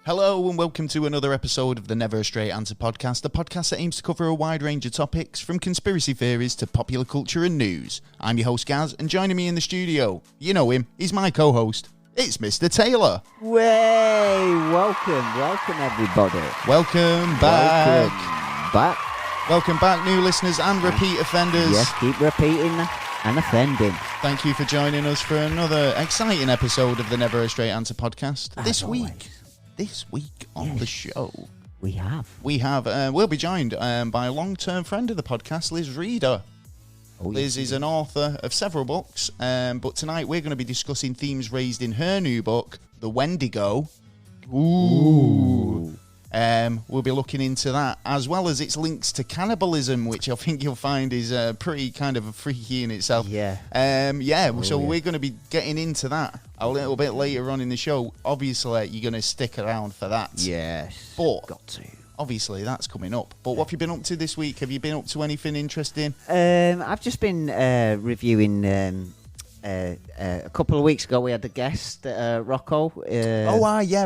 Hello and welcome to another episode of the Never a Straight Answer podcast, the podcast that aims to cover a wide range of topics, from conspiracy theories to popular culture and news. I'm your host Gaz, and joining me in the studio, you know him, he's my co-host, it's Mr. Taylor. Way, welcome everybody. Welcome back. Welcome back, new listeners and repeat offenders. Yes, keep repeating and offending. Thank you for joining us for another exciting episode of the Never a Straight Answer podcast. This week on the show, we'll be joined by a long-term friend of the podcast, Liz Reader. Liz is an author of several books, but tonight we're going to be discussing themes raised in her new book, The Wendigo. Ooh. We'll be looking into that, as well as its links to cannibalism, which I think you'll find is pretty kind of freaky in itself. Yeah. We're going to be getting into that a little bit later on in the show. Obviously, you're going to stick around for that. Yes. But got to. Obviously, that's coming up. But what have you been up to this week? Have you been up to anything interesting? I've just been reviewing... a couple of weeks ago, we had a guest, Rocco.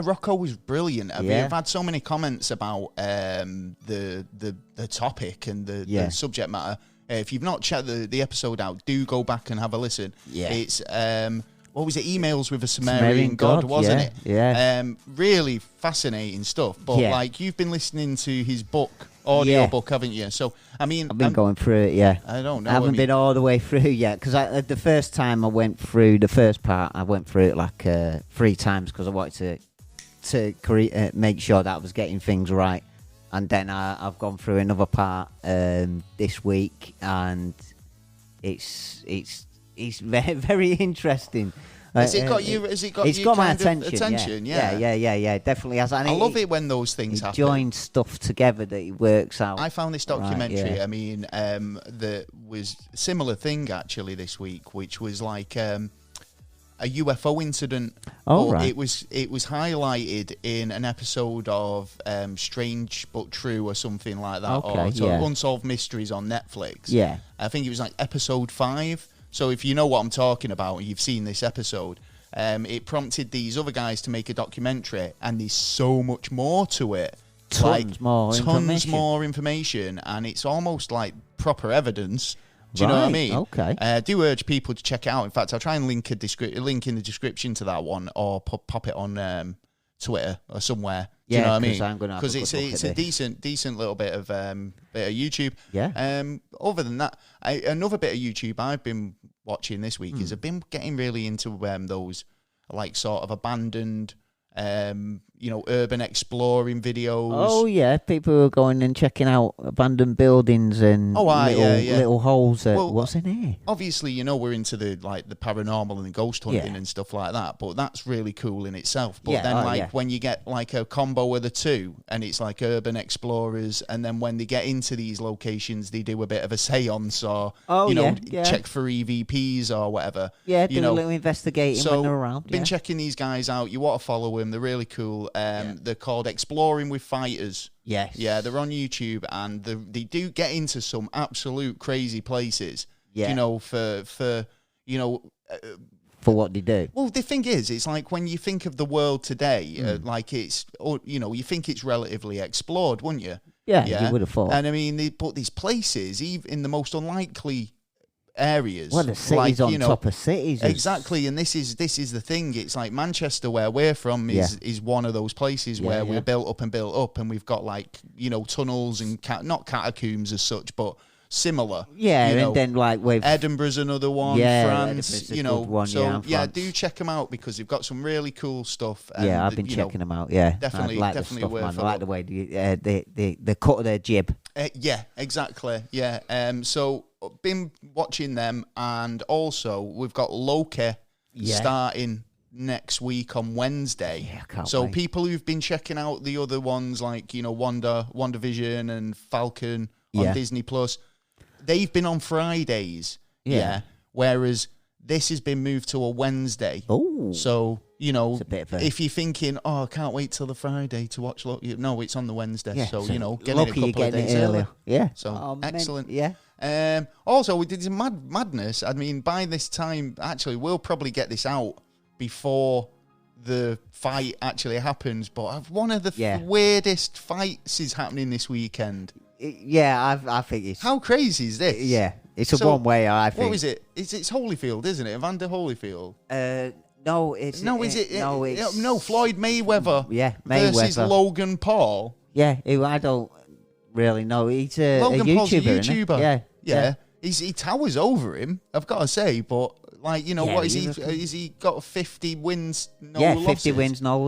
Rocco was brilliant. I've had so many comments about the topic and the subject matter. If you've not checked the episode out, do go back and have a listen. Yeah. It's what was it? Emails with a Sumerian God, wasn't it? Yeah. Really fascinating stuff. But you've been listening to his audio book, haven't you? So I've been going through it. Yeah. I don't know. I haven't been all the way through yet, because the first time I went through the first part, I went through it like 3 times because I wanted to make sure that I was getting things right. And then I've gone through another part this week, and it's very, very interesting. Has it got you? Has it got it's you? Got my attention. Yeah. Definitely has. And I love it when those things happen. Join stuff together that it works out. I found this documentary. That was a similar thing actually this week, which was like a UFO incident. It was highlighted in an episode of Strange But True or something like that. Unsolved Mysteries on Netflix. Yeah, I think it was like episode 5. So if you know what I'm talking about and you've seen this episode, it prompted these other guys to make a documentary, and there's so much more to it. Tons more information, and it's almost like proper evidence. Do you know what I mean? Okay. I do urge people to check it out. In fact, I'll try and link in the description to that one, or pop it on Twitter or somewhere. Do you know what I mean? Because it's a decent little bit of YouTube. Yeah. Other than that, another bit of YouTube I've been watching this week is I've been getting really into those like sort of abandoned, urban exploring videos. Oh yeah, people who are going and checking out abandoned buildings and little holes. What's in here? Obviously, we're into the paranormal and ghost hunting and stuff like that, but that's really cool in itself. But when you get like a combo of the two, and it's like urban explorers, and then when they get into these locations, they do a bit of a seance or check for EVPs or whatever. Yeah, do a little investigating when they're around. Been checking these guys out. You want to follow them. They're really cool. They're called Exploring with Fighters. Yes. Yeah, they're on YouTube, and they do get into some absolute crazy places. Yeah. For what they do. Well, the thing is, it's like when you think of the world today, you think it's relatively explored, wouldn't you? Yeah, you would have thought. And I mean, they put these places, even in the most unlikely areas. Well, the cities on top of cities. Exactly, and this is the thing. It's like Manchester, where we're from, is one of those places where we're built up, and we've got tunnels and not catacombs as such, but similar. Yeah, and then with Edinburgh's another one. France, France. do check them out because they've got some really cool stuff. And, I've been checking them out. Yeah, definitely worth it. I like the way the cut of their jib. Yeah, exactly. Yeah. So been watching them, and also we've got Loki starting next week on Wednesday. Yeah, I can't so wait. People who've been checking out the other ones like WandaVision and Falcon on Disney Plus, they've been on Fridays. Yeah. Whereas this has been moved to a Wednesday. Oh. So, it's a bit of if you're thinking, I can't wait till the Friday to watch Loki. No, it's on the Wednesday. Yeah, so get Loki, it a couple of days earlier. Yeah. So, excellent. Yeah. Also, we did some madness. I mean, by this time, actually, we'll probably get this out before the fight actually happens, but one of the weirdest fights is happening this weekend. I think it's... How crazy is this? Yeah, it's a one-way, I think. What is it? It's Holyfield, isn't it? Evander Holyfield? No, it's... No, is it? No, Floyd Mayweather. Yeah, Mayweather. Versus Logan Paul. Yeah, I don't really know. He's a YouTuber, Paul's a YouTuber. Isn't he? Yeah. He towers over him, I've got to say, but... Like, what is he? Is he got 50 wins, no losses? 50 wins, no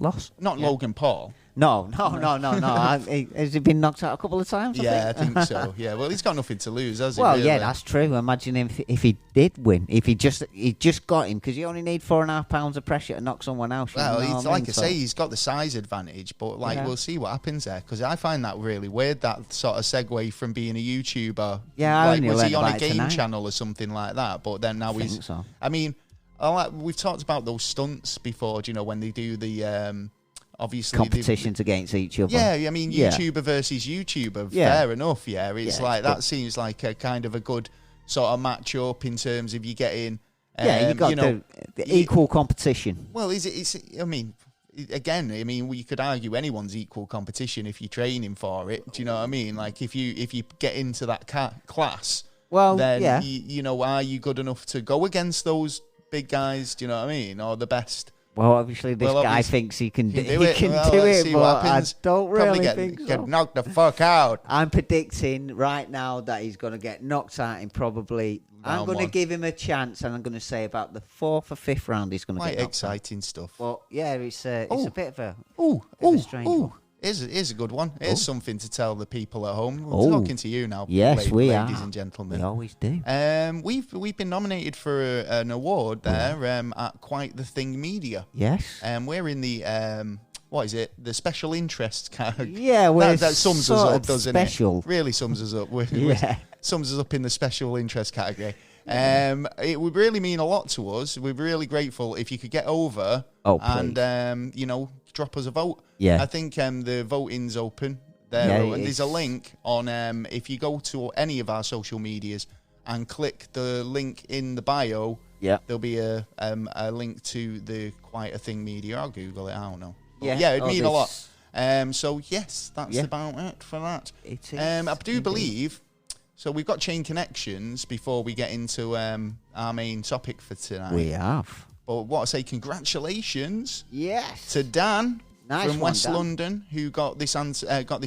loss. Not Logan Paul. No. Has he been knocked out a couple of times? I think so. Yeah, well, he's got nothing to lose, has he? Well, really? Yeah, that's true. Imagine if he did win, if he just got him, because you only need 4.5 pounds of pressure to knock someone else. Well, it's like I say, he's got the size advantage, but we'll see what happens there, because I find that really weird, that sort of segue from being a YouTuber. Yeah, was he on a game channel or something like that? But then now he's. So. I mean, we've talked about those stunts before. Do you know when they do the? Obviously competitions against each other. Yeah, I mean, YouTuber versus YouTuber, fair enough, it's that seems like a kind of a good sort of match up in terms of you getting... you got the equal competition. Well, we could argue anyone's equal competition if you're training for it, do you know what I mean? Like, if you get into that class, then, are you good enough to go against those big guys, do you know what I mean? Or the best... Well, obviously, this guy thinks he can do it, but I don't really think so. Get knocked the fuck out. I'm predicting right now that he's going to get knocked out in probably... I'm going to give him a chance, and I'm going to say about the 4th or 5th round he's going to get knocked out. Quite exciting stuff. Well, yeah, it's a bit of a strange one. Here's a good one. Here's something to tell the people at home. We're talking to you now, yes, ladies and gentlemen. We always do. We've been nominated for an award there at Quite the Thing Media. Yes. We're in the what is it? The special interest category. Yeah, that sums us up, doesn't special. It? Really sums us up. Sums us up in the special interest category. It would really mean a lot to us. We're really grateful if you could get over and drop us a vote. Yeah, I think the voting's open there, and there's a link on. If you go to any of our social medias and click the link in the bio, there'll be a link to the Quite a Thing Media. I'll Google it. I don't know. But it'd mean a lot. So yes, that's about it for that. It is. I do believe. So we've got chain connections before we get into our main topic for tonight. We have. But what I say, congratulations, yes, to Dan from West Dan. London, who got this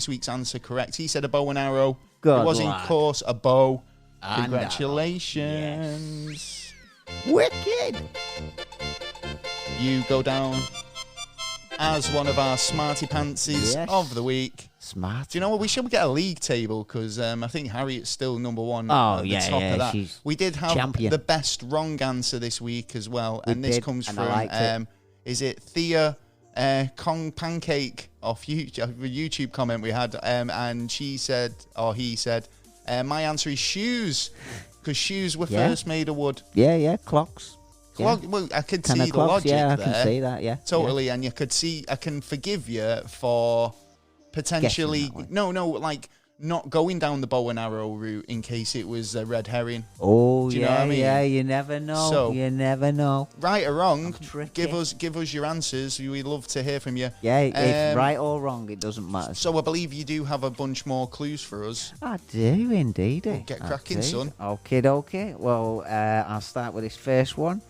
week's answer correct. He said a bow and arrow. Good it was lad. in course a bow. And congratulations, wicked. You go down as one of our smarty pantsies of the week. Smart. Do you know what? We should get a league table because I think Harriet's still number one at the top of that. We did have the best wrong answer this week as well. This comes from, is it Thea Kong Pancake off YouTube, a YouTube comment we had. And she said, or he said, my answer is shoes because shoes were first made of wood. Yeah, clocks. Well, I could see the logic there. I can see that, Totally, and you could see, I can forgive you for potentially, not going down the bow and arrow route in case it was a red herring. Oh, do you know what I mean? Yeah, you never know. So, you never know. Right or wrong, give us your answers. We'd love to hear from you. Yeah, if right or wrong, it doesn't matter. So I believe you do have a bunch more clues for us. I do indeed. Well, get cracking, son. Okay. Well, I'll start with this first one.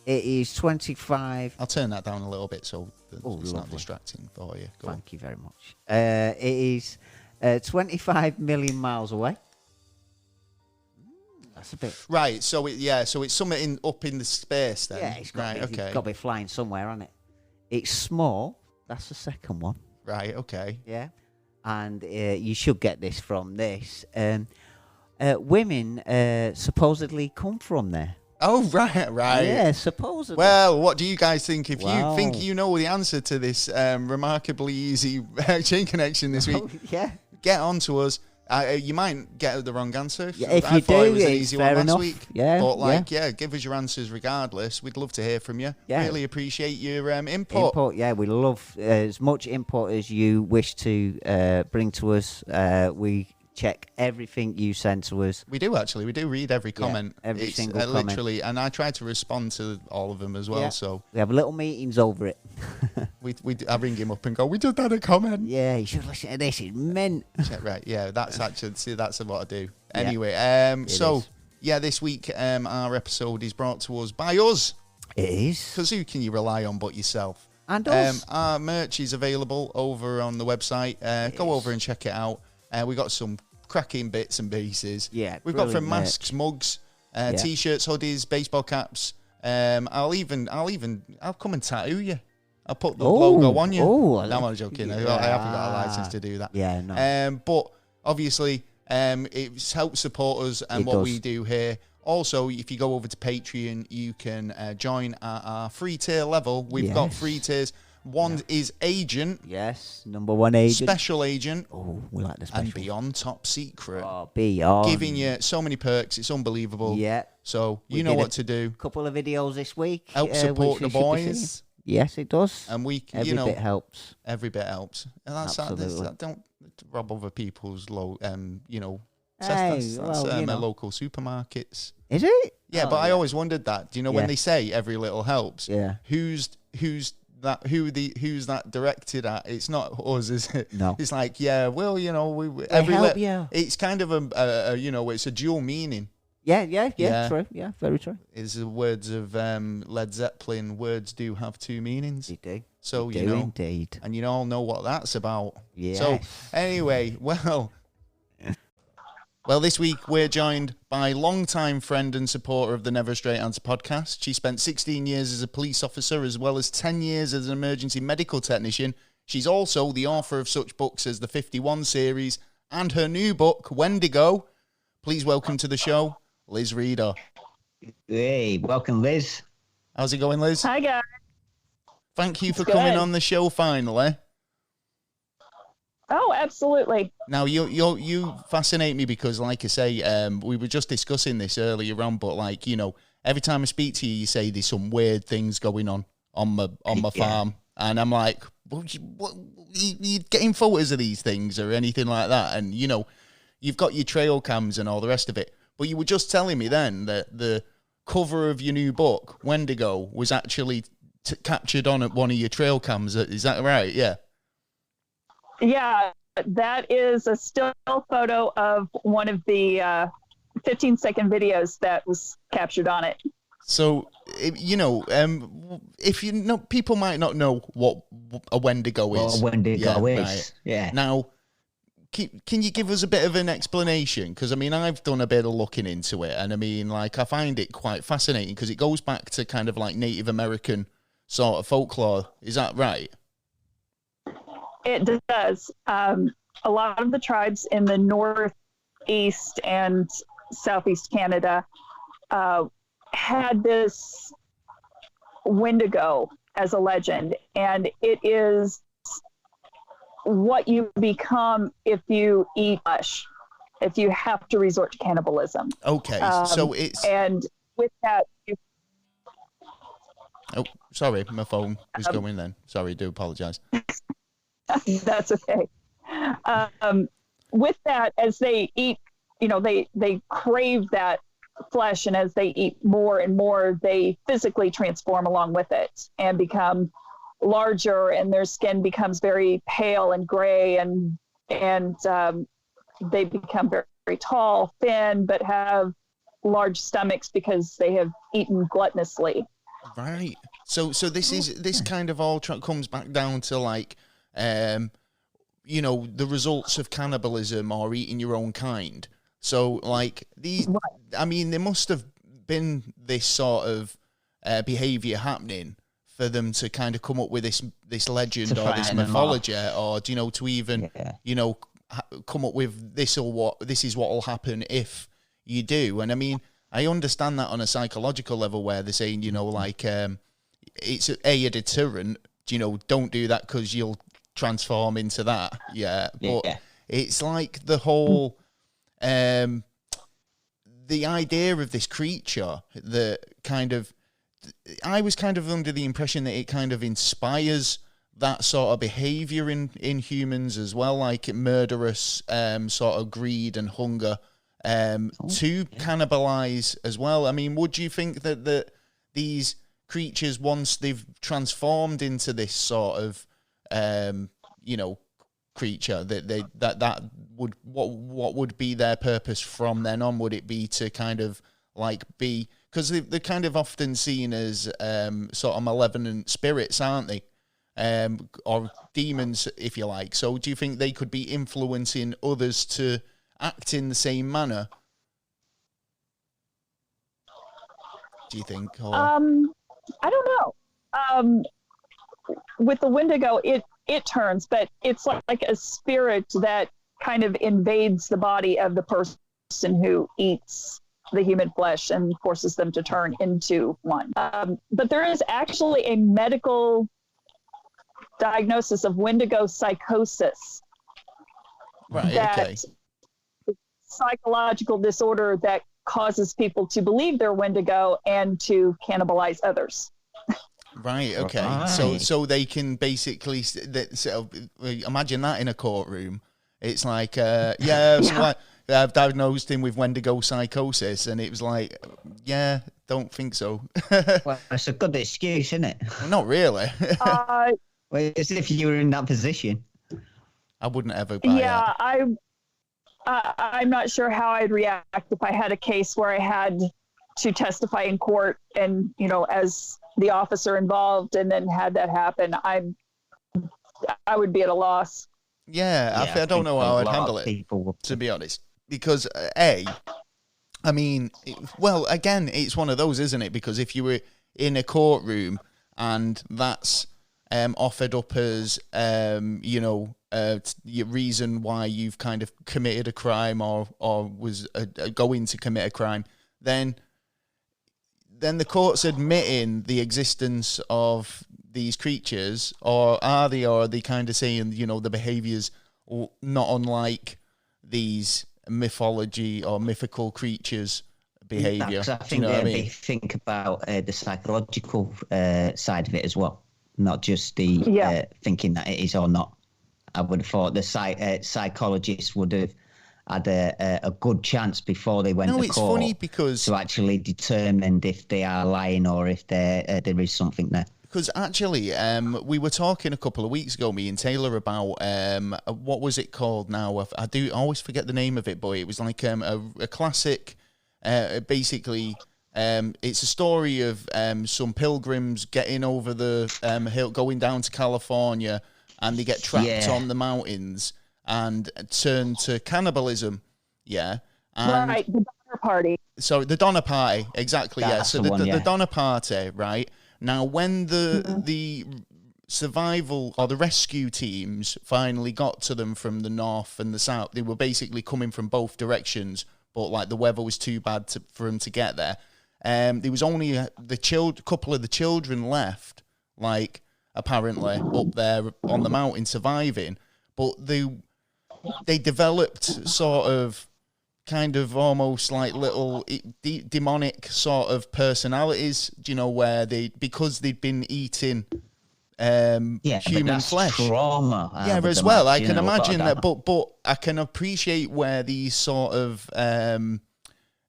It is 25... I'll turn that down a little bit so it's not distracting for you. Thank you very much. It is 25 million miles away. That's a bit... Right, so it's something up in the space then. Yeah, it's got okay. It's got to be flying somewhere, hasn't it? It's small. That's the second one. Right, okay. Yeah. And you should get this from this. Women supposedly come from there. Oh, right. Yeah, supposedly. Well, what do you guys think? If you think you know the answer to this remarkably easy chain connection this week, get on to us. You might get the wrong answer. Yeah, if you do, it was an easy one last week. Yeah, but give us your answers regardless. We'd love to hear from you. Yeah. Really appreciate your input. Yeah, we love as much input as you wish to bring to us. We check everything you send to us. We do, actually. We do read every comment. Yeah, every single comment. Literally, and I try to respond to all of them as well. So we have little meetings over it. I ring him up and go, we just had a comment. Yeah, you should listen to this. It's meant. Right, yeah, that's actually, that's what I do. Yeah, anyway, this week our episode is brought to us by us. It is. Because who can you rely on but yourself? And us. Our merch is available over on the website. Go over and check it out. We got some cracking bits and pieces. Yeah, we've got from masks, mugs, t-shirts, hoodies, baseball caps. I'll come and tattoo you. I'll put the logo on you. No, I'm joking. I haven't got a license to do that. Yeah, no. But obviously, it's helped support us and what we do here. Also, if you go over to Patreon, you can join our free tier level. We've got free tiers. One is Agent. Yes, number 1 agent. Special Agent. Oh, we like the special. And Beyond Top Secret. Oh, Beyond. Giving you so many perks. It's unbelievable. Yeah. So, you know what to do. Couple of videos this week. Help support the boys. Yes, it does. And every bit helps. Every bit helps. And that's don't rob other people's that's local supermarkets. Is it? Yeah, but I always wondered that. Do you know when they say every little helps? Yeah. Who's that directed at? It's not us, is it? No. It's like, it's kind of it's a dual meaning. Yeah, true. Yeah, very true. Is the words of Led Zeppelin, words do have two meanings. They do. So, they do indeed. And you all know what that's about. Yeah. So, anyway, Well, this week we're joined by longtime friend and supporter of the Never a Straight Answer podcast. She spent 16 years as a police officer as well as 10 years as an emergency medical technician. She's also the author of such books as the 51 series and her new book, Wendigo. Please welcome to the show, Liz Reader. Hey, welcome, Liz. How's it going, Liz? Hi, guys. Thank you for coming on the show finally. Oh, absolutely. Now, you fascinate me because, like I say, we were just discussing this earlier on, but every time I speak to you, you say there's some weird things going on my farm, and I'm like, what, you getting photos of these things or anything like that? And you've got your trail cams and all the rest of it, but you were just telling me then that the cover of your new book, Wendigo, was actually captured on one of your trail cams. Is that right? Yeah. Yeah, that is a still photo of one of the 15-second videos that was captured on it. So, if people might not know what a Wendigo is. What a Wendigo is, right. Yeah. Now, can you give us a bit of an explanation? Because, I've done a bit of looking into it, and I find it quite fascinating because it goes back to kind of like Native American sort of folklore. Is that right? It does. A lot of the tribes in the northeast and southeast Canada had this Wendigo as a legend, and it is what you become if you eat flesh, if you have to resort to cannibalism. Okay, so it's... And with that... Oh, sorry, my phone was going then. Sorry, I do apologise. That's okay. With that, as they eat, they crave that flesh, and as they eat more and more, they physically transform along with it and become larger, and their skin becomes very pale and gray, and they become very, very tall, thin, but have large stomachs because they have eaten gluttonously. Right. So this kind of all comes back down to the results of cannibalism or eating your own kind. So there must have been this sort of behavior happening for them to kind of come up with this legend or this mythology, or to even come up with this is what will happen if you do. And I understand that on a psychological level, where they're saying it's a deterrent. Don't do that because you'll transform into that. But it's like the whole the idea of this creature that kind of, I was kind of under the impression that it kind of inspires that sort of behavior in humans as well, like murderous sort of greed and hunger to cannibalize as well. I mean, would you think that these creatures, once they've transformed into this sort of creature, that would what would be their purpose from then on? Would it be to kind of like be, because they're kind of often seen as sort of malevolent spirits, aren't they? Or demons, if you like. So do you think they could be influencing others to act in the same manner? Do you think? Or... I don't know. With the Wendigo, it turns, but it's like a spirit that kind of invades the body of the person who eats the human flesh and forces them to turn into one. But there is actually a medical diagnosis of Wendigo Psychosis. Right, okay. Psychological disorder that causes people to believe they're Wendigo and to cannibalize others. Right, okay. Right. So they can basically imagine that in a courtroom. It's like, I've diagnosed him with Wendigo Psychosis, and it was like, don't think so. Well, that's a good excuse, isn't it? Well, not really. Well, as if you were in that position. I wouldn't ever buy that. I'm not sure how I'd react if I had a case where I had to testify in court and, as the officer involved, and then had that happen. I would be at a loss. Yeah, I don't know how I'd handle it, to be honest. Because, again, it's one of those, isn't it? Because if you were in a courtroom and that's offered up as, your reason why you've kind of committed a crime or was going to commit a crime, then the court's admitting the existence of these creatures, or are they kind of saying, the behaviours not unlike these mythology or mythical creatures' behaviour? I think they think about the psychological side of it as well, not just the thinking that it is or not. I would have thought the psychologists would have had a good chance before they went to court. Funny because to actually determine if they are lying or if there is something there. Because actually, we were talking a couple of weeks ago, me and Taylor, about what was it called now? I always forget the name of it, but it was like a classic. Basically, it's a story of some pilgrims getting over the hill, going down to California, and they get trapped on the mountains and turn to cannibalism. Yeah. And right, the Donner Party. So the Donner Party, exactly. That's So the Donner Party, right? Now, when the survival or the rescue teams finally got to them from the north and the south, they were basically coming from both directions, but like the weather was too bad for them to get there. There was only couple of the children left, like apparently up there on the mountain surviving, but they developed sort of kind of almost like little demonic sort of personalities, where because they'd been eating human flesh. Trauma. As well. I can imagine that, but I can appreciate where these sort of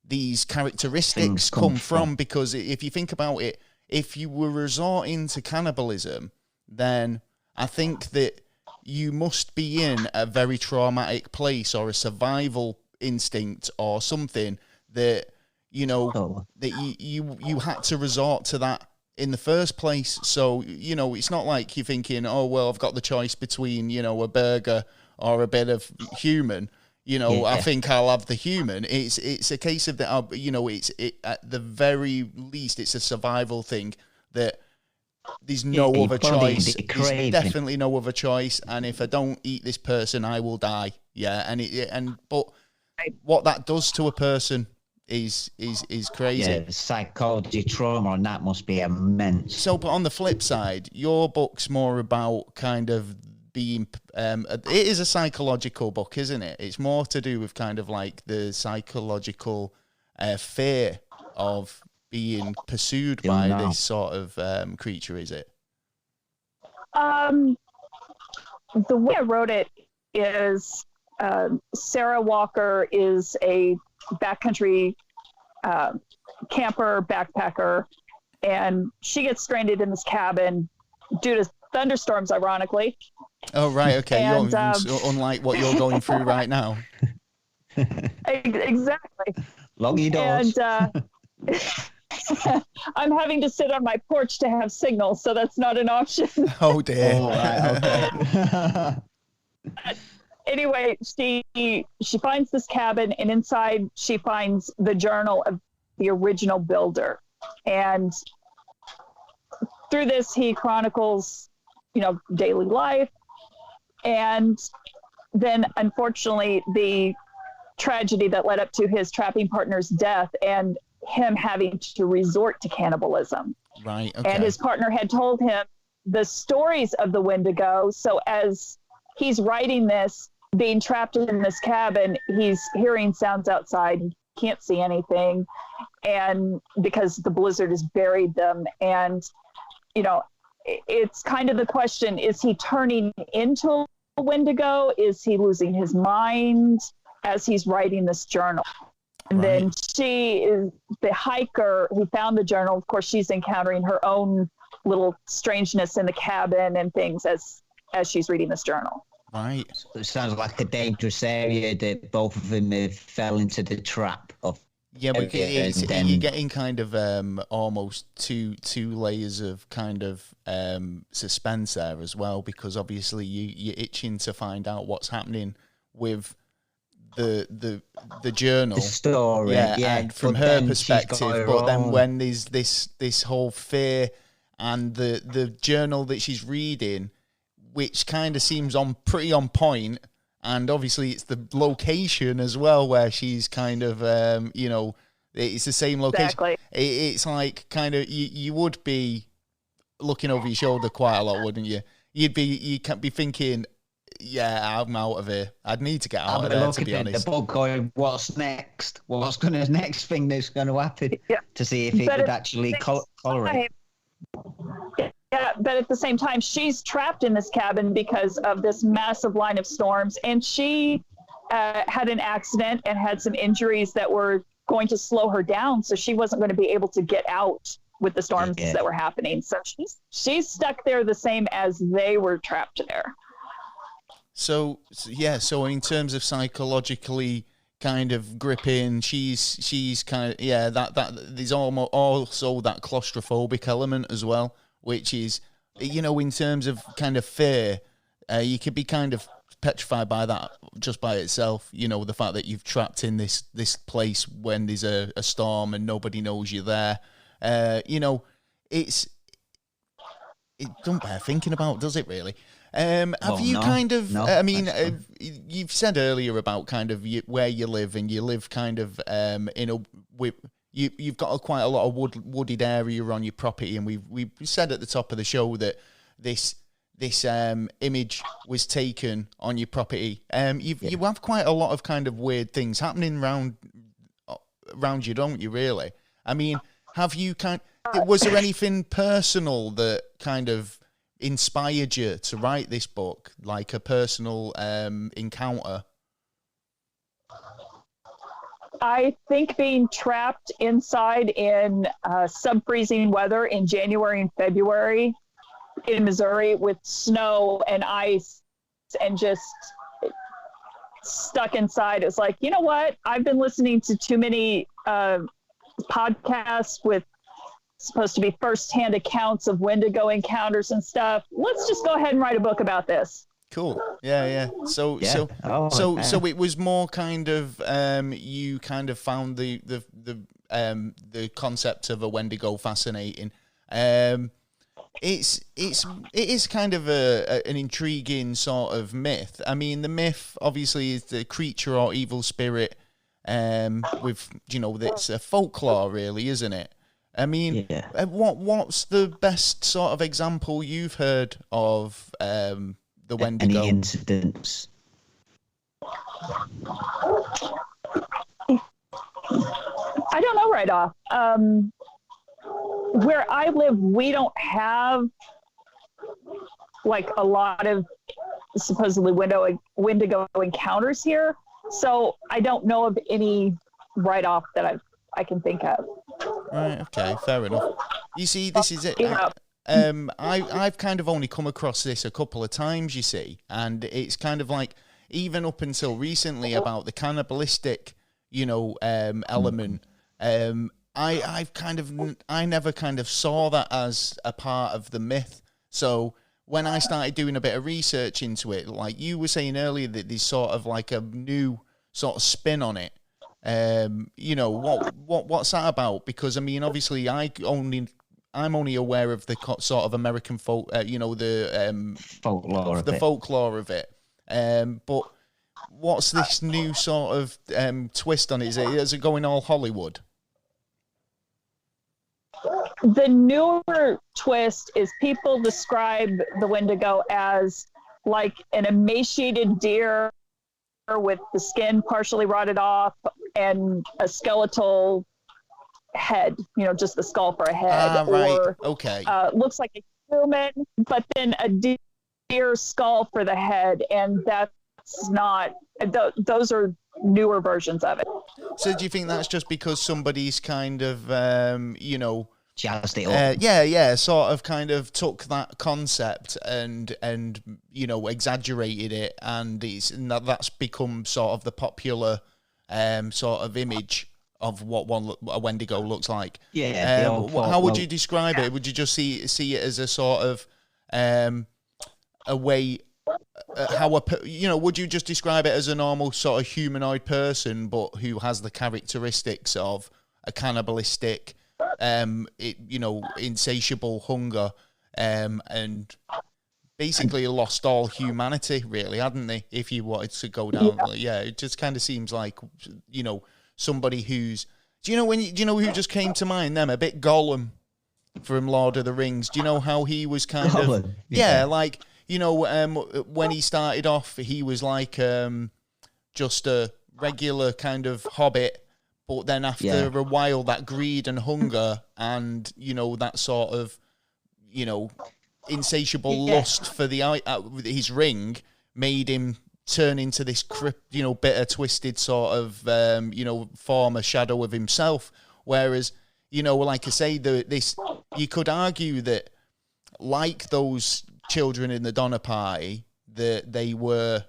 these characteristics come from, because if you think about it, if you were resorting to cannibalism, then I think that you must be in a very traumatic place or a survival instinct or something that that you had to resort to that in the first place. So it's not like you're thinking, oh well, I've got the choice between a burger or a bit of human. I think I'll have the human. It's a case of that. It's at the very least, it's a survival thing that there's no other choice. There's definitely no other choice. And if I don't eat this person, I will die. Yeah, but what that does to a person is crazy. Yeah, the psychology trauma on that must be immense. So, but on the flip side, your book's more about kind of being. It is a psychological book, isn't it? It's more to do with kind of like the psychological fear of being pursued by this sort of creature, is it? The way I wrote it is Sarah Walker is a backcountry camper, backpacker, and she gets stranded in this cabin due to thunderstorms, ironically. Oh, right, okay. And, unlike what you're going through right now. Exactly. Lock doors. And I'm having to sit on my porch to have signal, so that's not an option. Oh, dear. Oh, right, okay. Anyway, she finds this cabin, and inside she finds the journal of the original builder. And through this, he chronicles, daily life. And then, unfortunately, the tragedy that led up to his trapping partner's death and him having to resort to cannibalism. Right, okay. And his partner had told him the stories of the Wendigo. So as he's writing this, being trapped in this cabin, he's hearing sounds outside. He can't see anything. And because the blizzard has buried them. And, it's kind of the question, is he turning into a Wendigo? Is he losing his mind as he's writing this journal? And then she is the hiker who found the journal. Of course, she's encountering her own little strangeness in the cabin and things as she's reading this journal. Right. So it sounds like a dangerous area that both of them have fell into the trap of. Yeah, but you're getting kind of almost two layers of kind of suspense there as well, because obviously you're itching to find out what's happening with the journal, the story, and from her perspective. But then when there's this whole fear and the journal that she's reading, which kind of seems pretty on point. And obviously it's the location as well where she's kind of, it's the same location. Exactly. It's like kind of, you would be looking over your shoulder quite a lot, wouldn't you? You can't be thinking, yeah, I'm out of here. I'd need to get out of there, to be honest. The book going, what's next? Next thing that's going to happen? Yeah. To see if it would actually tolerate. Yeah, but at the same time, she's trapped in this cabin because of this massive line of storms. And she had an accident and had some injuries that were going to slow her down. So she wasn't going to be able to get out with the storms that were happening. So she's stuck there the same as they were trapped there. So in terms of psychologically kind of gripping, she's kind of, that there's almost also that claustrophobic element as well, which is, in terms of kind of fear, you could be kind of petrified by that just by itself. The fact that you've trapped in this place when there's a storm and nobody knows you're there. It don't bear thinking about, does it really? You've said earlier about kind of where you live, and you live kind of you've got quite a lot of wooded area on your property, and we said at the top of the show that this image was taken on your property. You have quite a lot of kind of weird things happening around you, don't you? Really? I mean, was there anything personal that kind of inspired you to write this book, like a personal encounter? I think being trapped inside in sub-freezing weather in January and February in Missouri with snow and ice and just stuck inside, it's like, you know what? I've been listening to too many podcasts with supposed to be first-hand accounts of Wendigo encounters and stuff. Let's just go ahead and write a book about this. Cool. Yeah. So it was more kind of you kind of found the concept of a Wendigo fascinating. It is kind of an intriguing sort of myth. I mean, the myth obviously is the creature or evil spirit. With it's a folklore, really, isn't it? I mean, what's the best sort of example you've heard of the Wendigo? Any incidents? I don't know right off. Where I live, we don't have like a lot of supposedly Wendigo encounters here. So I don't know of any write-off that I can think of. Right. Okay. Fair enough. You see, this is it. Yeah. I've kind of only come across this a couple of times, you see, and it's kind of like even up until recently about the cannibalistic, element. I never kind of saw that as a part of the myth. So when I started doing a bit of research into it, like you were saying earlier, that there's sort of like a new sort of spin on it. What's that about? Because I mean, obviously, I'm only aware of the sort of American folk, folklore, folklore of it. But what's this new sort of twist on it? Is it going all Hollywood? The newer twist is people describe the Wendigo as like an emaciated deer with the skin partially rotted off and a skeletal head, just the skull for a head. Right. Or okay. Looks like a human, but then a deer skull for the head, and that's not. Those are newer versions of it. So do you think that's just because somebody's kind of, jazzed it up? Sort of kind of took that concept and exaggerated it, and that's become sort of the popular sort of image of what a Wendigo looks like. Yeah. How would you describe it? Would you just see it as a sort of a way? Would you just describe it as a normal sort of humanoid person, but who has the characteristics of a cannibalistic, insatiable hunger, and basically lost all humanity, really, hadn't they? If you wanted to go down, it just kind of seems like, somebody who's. Do you know who just came to mind? Them a bit Gollum from Lord of the Rings. Do you know how he was kind Gollum? of? Yeah, like. When he started off, he was like just a regular kind of hobbit, but then after a while, that greed and hunger and, that sort of, insatiable lust for his ring made him turn into this bitter, twisted sort of, form, a shadow of himself. Whereas, like I say, you could argue that like those children in the Donner Party, that they were,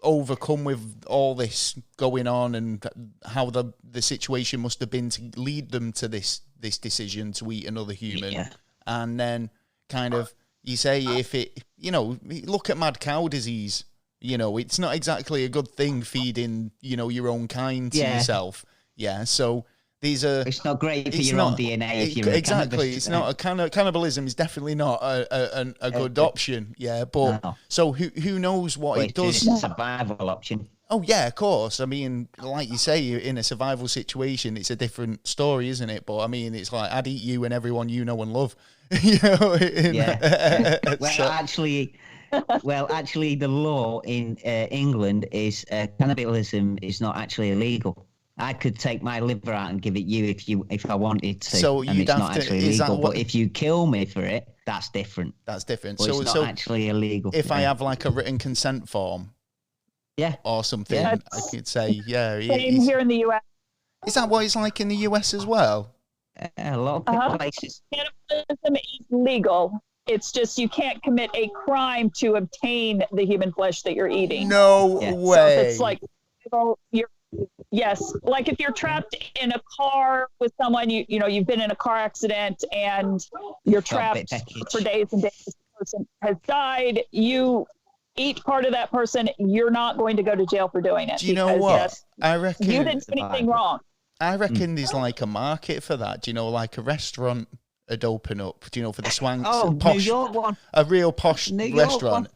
overcome with all this going on, and how the situation must have been to lead them to this decision to eat another human. And then kind of, you say, if it, look at mad cow disease, it's not exactly a good thing feeding, your own kind to yourself. Yeah, so it's not great for your own DNA if you're exactly. It's not a cannibalism is definitely not a good option. Yeah, but no. So who knows what it does? It's a survival option. Oh yeah, of course. I mean, like you say, in a survival situation, it's a different story, isn't it? But I mean, it's like I'd eat you and everyone you know and love. Well, actually, the law in England is cannibalism is not actually illegal. I could take my liver out and give it you if I wanted to. So and you'd it's have not to, actually illegal. But if you kill me for it, that's different. That's different. But it's not actually illegal. If I have like a written consent form, or something, I could say, Same here in the U.S. Is that what it's like in the U.S. as well? A lot of places. Cannibalism is legal. It's just you can't commit a crime to obtain the human flesh that you're eating. No way. So if it's like yes, like if you're trapped in a car with someone, you've been in a car accident and you're trapped for days and days. The person has died. You eat part of that person. You're not going to go to jail for doing it. Do you know what? I reckon you didn't do anything wrong. I reckon there's like a market for that. Do you know, like a restaurant would open up? Do you know, for the swanks? New York one. A real posh restaurant.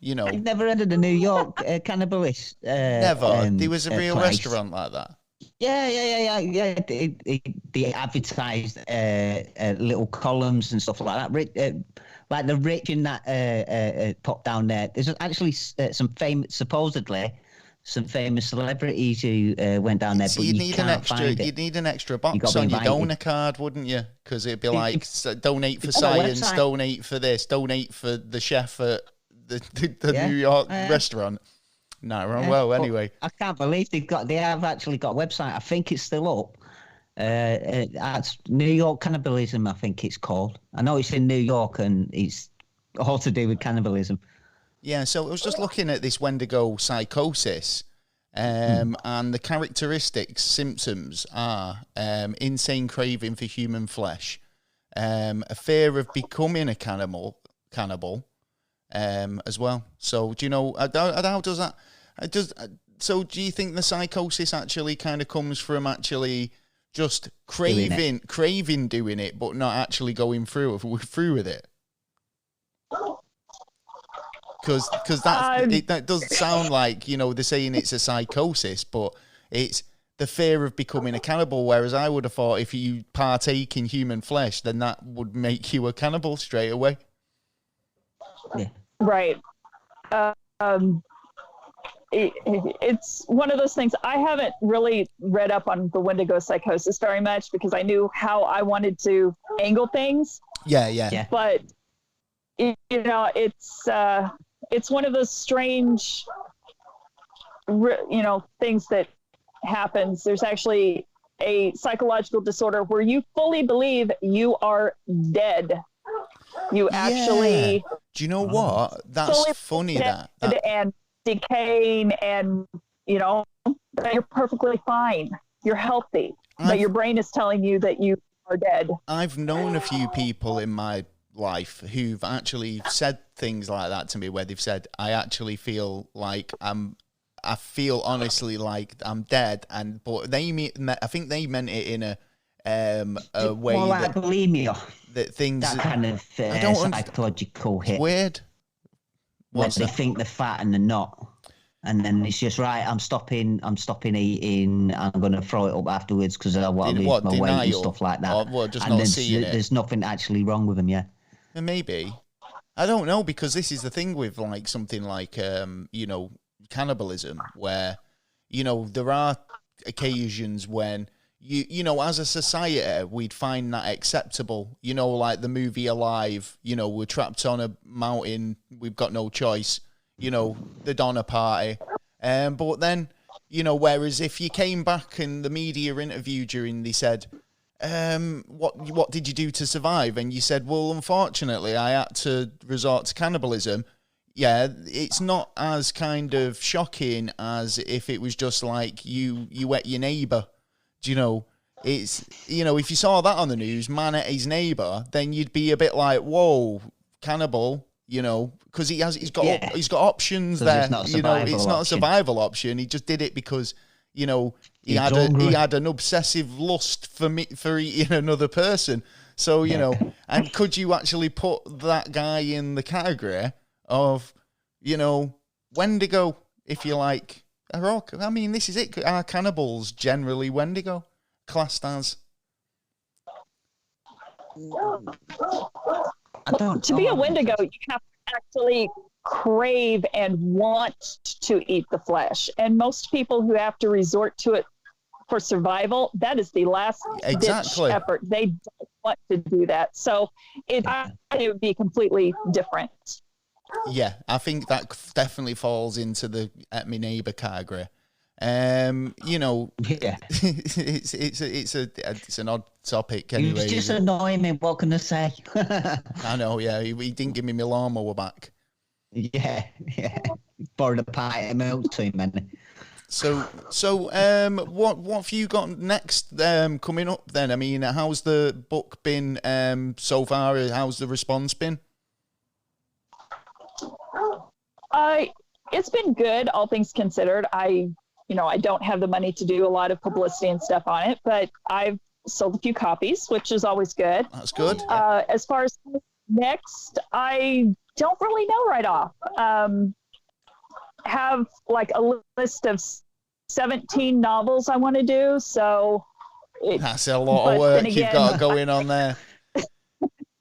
I've never heard of the New York cannibalist. Never. There was a real restaurant like that. Yeah. They advertised little columns and stuff like that. Like the rich in that pop down there. There's actually some famous, supposedly, some famous celebrities who went down there, So but you can't find it. You'd need an extra box on your donor card, wouldn't you? Because it'd be like, donate for science, donate for this, donate for the chef at the New York restaurant. No, well, anyway. I can't believe they have actually got a website. I think it's still up. That's New York Cannibalism, I think it's called. I know it's in New York and it's all to do with cannibalism. Yeah, so I was just looking at this Wendigo Psychosis, and the characteristics, symptoms are insane craving for human flesh, a fear of becoming a cannibal, as well. So do you know how does that? So do you think the psychosis actually kind of comes from actually just craving doing it, but not actually going through with it? Because that does sound like, they're saying it's a psychosis, but it's the fear of becoming a cannibal. Whereas I would have thought if you partake in human flesh, then that would make you a cannibal straight away. Yeah. Right. It's one of those things. I haven't really read up on the Wendigo Psychosis very much because I knew how I wanted to angle things. Yeah. But it's one of those strange, things that happens. There's actually a psychological disorder where you fully believe you are dead. You actually. Do you know what? That's funny. That and decaying, and that you're perfectly fine. You're healthy, but your brain is telling you that you are dead. I've known a few people in my life who've actually said things like that to me, where they've said, "I actually feel like I feel honestly like I'm dead," but I think they meant it in a way like bulimia. That things that kind of psychological hit. Weird. When they think they're fat and they're not, and then it's just right. I'm stopping eating. I'm going to throw it up afterwards because I want to lose my weight and stuff like that. Just not seeing it. There's nothing actually wrong with them, yeah. Maybe. I don't know, because this is the thing with like something like cannibalism, where there are occasions when as a society we'd find that acceptable, like the movie Alive, we're trapped on a mountain, we've got no choice, the Donner Party, but then whereas if you came back and the media interviewed you and they said, what did you do to survive, and you said, well, unfortunately I had to resort to cannibalism, it's not as kind of shocking as if it was just like you ate your neighbour. It's if you saw that on the news, man at his neighbour, then you'd be a bit like, whoa, cannibal, because he's got options there. It's not a survival option. He just did it because he had an obsessive lust for eating another person. So and could you actually put that guy in the category of Wendigo, if you like? I mean, this is it. Are cannibals generally Wendigo classed as? To be a Wendigo, you have to actually crave and want to eat the flesh. And most people who have to resort to it for survival, that is the last ditch effort. They don't want to do that. So it would be completely different. Yeah, I think that definitely falls into the at me neighbour category. It's an odd topic anyway. It's just annoying me. What can I say? I know. Yeah, he didn't give me my lawnmower back. Yeah. Borrowed a pint of milk too many. So, what have you got next coming up then? I mean, how's the book been so far? How's the response been? It's been good, all things considered. I don't have the money to do a lot of publicity and stuff on it, but I've sold a few copies, which is always good. That's good. As far as next, I don't really know right off. Have like a list of 17 novels I want to do, so that's a lot of work you've got going on there.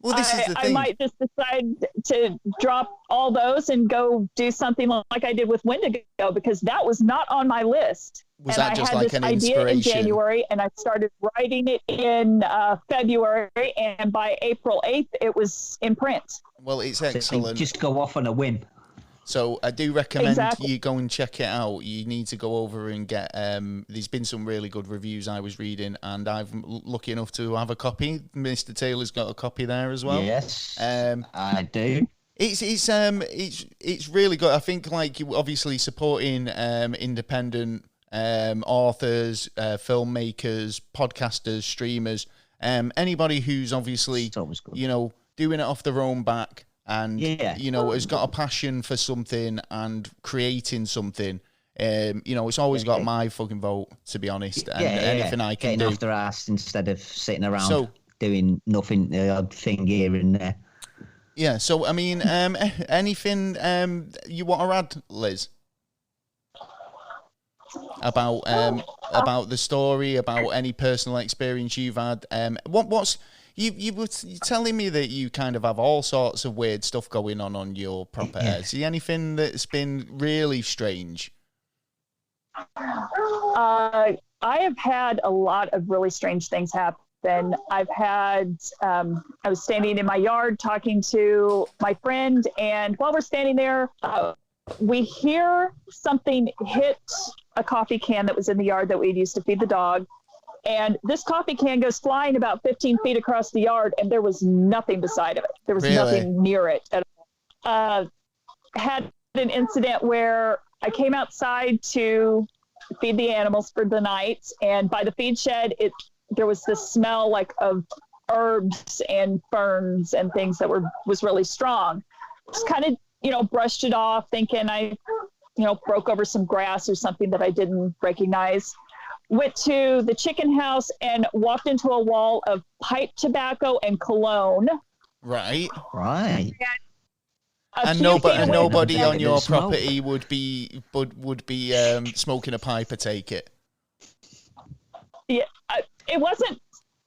Well, this is the thing. I might just decide to drop all those and go do something like I did with Wendigo, because that was not on my list. Was and that just I had like this an idea in inspiration? January, and I started writing it in February, and by April 8th, it was in print. Well, it's excellent. Just go off on a whim. So I do recommend Exactly. you go and check it out. You need to go over and get. There's been some really good reviews I was reading, and I'm lucky enough to have a copy. Mr. Taylor's got a copy there as well. Yes, I do. It's really good. I think like you obviously supporting independent authors, filmmakers, podcasters, streamers, anybody who's obviously doing it off their own back. And, has got a passion for something and creating something. It's always got my fucking vote, to be honest. And anything I can Getting do. off their ass instead of sitting around doing nothing, the odd thing here and there. Yeah, so, I mean, anything you want to add, Liz? About the story, about any personal experience you've had? What's... You were telling me that you kind of have all sorts of weird stuff going on your property. Yeah. See anything that's been really strange? I have had a lot of really strange things happen. I've had, I was standing in my yard talking to my friend, and while we're standing there, we hear something hit a coffee can that was in the yard that we'd used to feed the dog. And this coffee can goes flying about 15 feet across the yard, and there was nothing beside of it. There was nothing near it at all. Had an incident where I came outside to feed the animals for the night, and by the feed shed, there was this smell like of herbs and ferns and things that was really strong. Just kind of, brushed it off, thinking I, broke over some grass or something that I didn't recognize. Went to the chicken house and walked into a wall of pipe tobacco and cologne. Right. And nobody on your property would be smoking a pipe, I take it. Yeah, it wasn't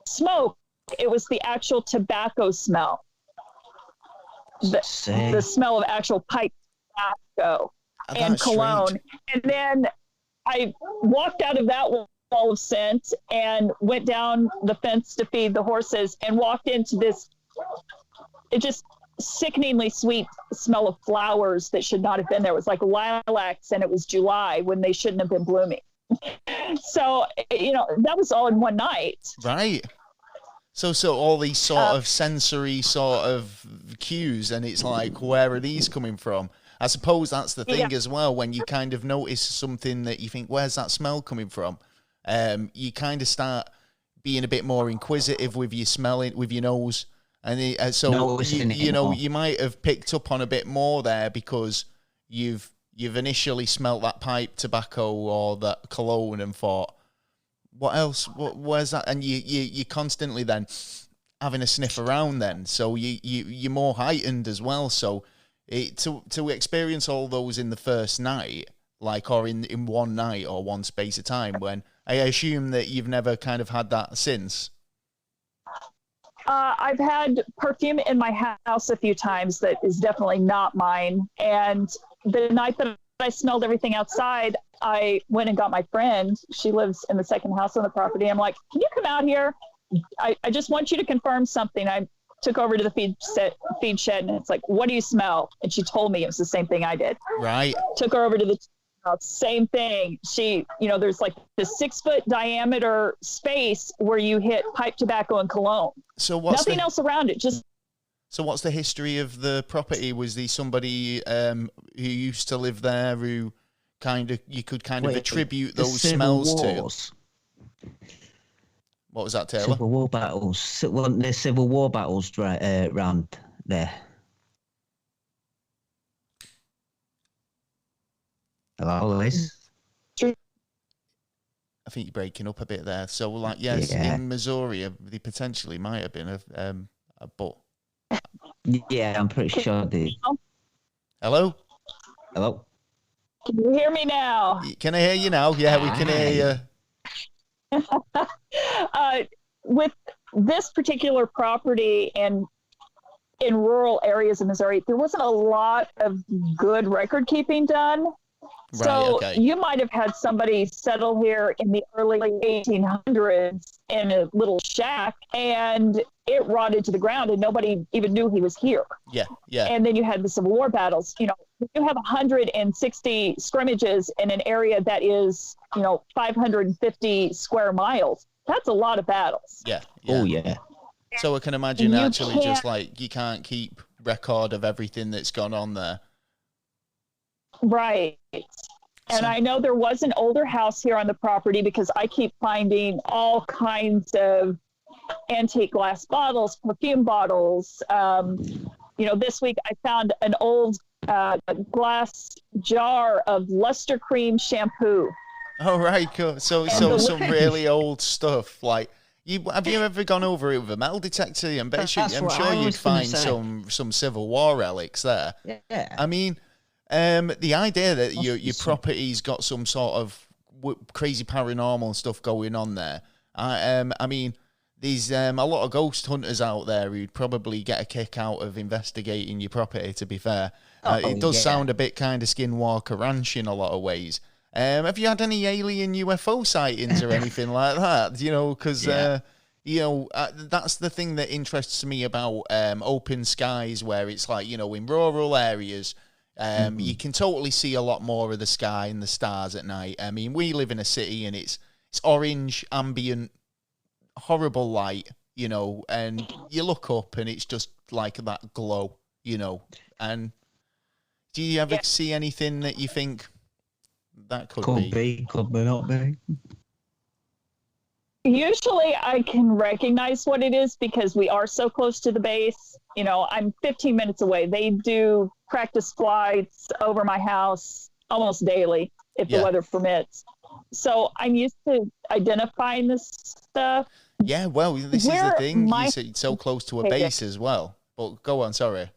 smoke. It was the actual tobacco smell. The smell of actual pipe tobacco and cologne. Strange. And then I walked out of that wall of scent and went down the fence to feed the horses and walked into this, it just sickeningly sweet smell of flowers that should not have been there. It was like lilacs, and it was July when they shouldn't have been blooming. So, that was all in one night. Right. So all these sort of sensory sort of cues, and it's like, where are these coming from? I suppose that's the thing as well, when you kind of notice something that you think, where's that smell coming from? You kind of start being a bit more inquisitive with your smelling, with your nose. And you might have picked up on a bit more there because you've initially smelt that pipe tobacco or that cologne and thought, what else? Where's that? And you constantly then having a sniff around then. So you're more heightened as well. So to experience all those in the first night, or in one night or one space of time, when I assume that you've never kind of had that since. I've had perfume in my house a few times that is definitely not mine. And the night that I smelled everything outside, I went and got my friend. She lives in the second house on the property. I'm like, can you come out here? I just want you to confirm something. I took over to the feed shed, and it's like, what do you smell? And she told me it was the same thing I did. Right. Took her over to the same thing. She, there's like the 6-foot diameter space where you hit pipe tobacco and cologne. So what's nothing else around it? So what's the history of the property? Was there somebody who used to live there who you could attribute those smells to? What was that, Taylor? Civil War battles. Wasn't there Civil War battles around there? Hello, Liz? I think you're breaking up a bit there. So, in Missouri, they potentially might have been but... Yeah, I'm pretty sure they... Hello? Hello? Can you hear me now? Can I hear you now? Yeah, we can hear you. With this particular property and in rural areas of Missouri, there wasn't a lot of good record keeping done. Right, So okay. you might have had somebody settle here in the early 1800s in a little shack, and it rotted to the ground, and nobody even knew he was here. Yeah, yeah. And then you had the Civil War battles. You have 160 scrimmages in an area that is, 550 square miles. That's a lot of battles. Yeah. Oh, yeah. So I can imagine You actually can't- just like you can't keep record of everything that's gone on there. Right. And I know there was an older house here on the property because I keep finding all kinds of antique glass bottles, perfume bottles. This week I found an old glass jar of Luster Cream shampoo. Oh, right, cool. So some really old stuff. Like, have you ever gone over it with a metal detector? I'm sure you'd find some Civil War relics there. Yeah. I mean, the idea that your property's got some sort of crazy paranormal stuff going on there. I mean, there's a lot of ghost hunters out there who'd probably get a kick out of investigating your property, to be fair. It does sound a bit kind of Skinwalker Ranch in a lot of ways. Have you had any alien UFO sightings or anything like that? Because that's the thing that interests me about open skies, where it's like, in rural areas, you can totally see a lot more of the sky and the stars at night. I mean, we live in a city and it's orange, ambient, horrible light, and you look up and it's just like that glow, and do you ever see anything that you think that could be, not be? Usually I can recognize what it is because we are so close to the base. I'm 15 minutes away. They do practice flights over my house almost daily if the weather permits. So I'm used to identifying this stuff. Yeah, well, this is the thing. You're so close to a base as well. But go on, sorry.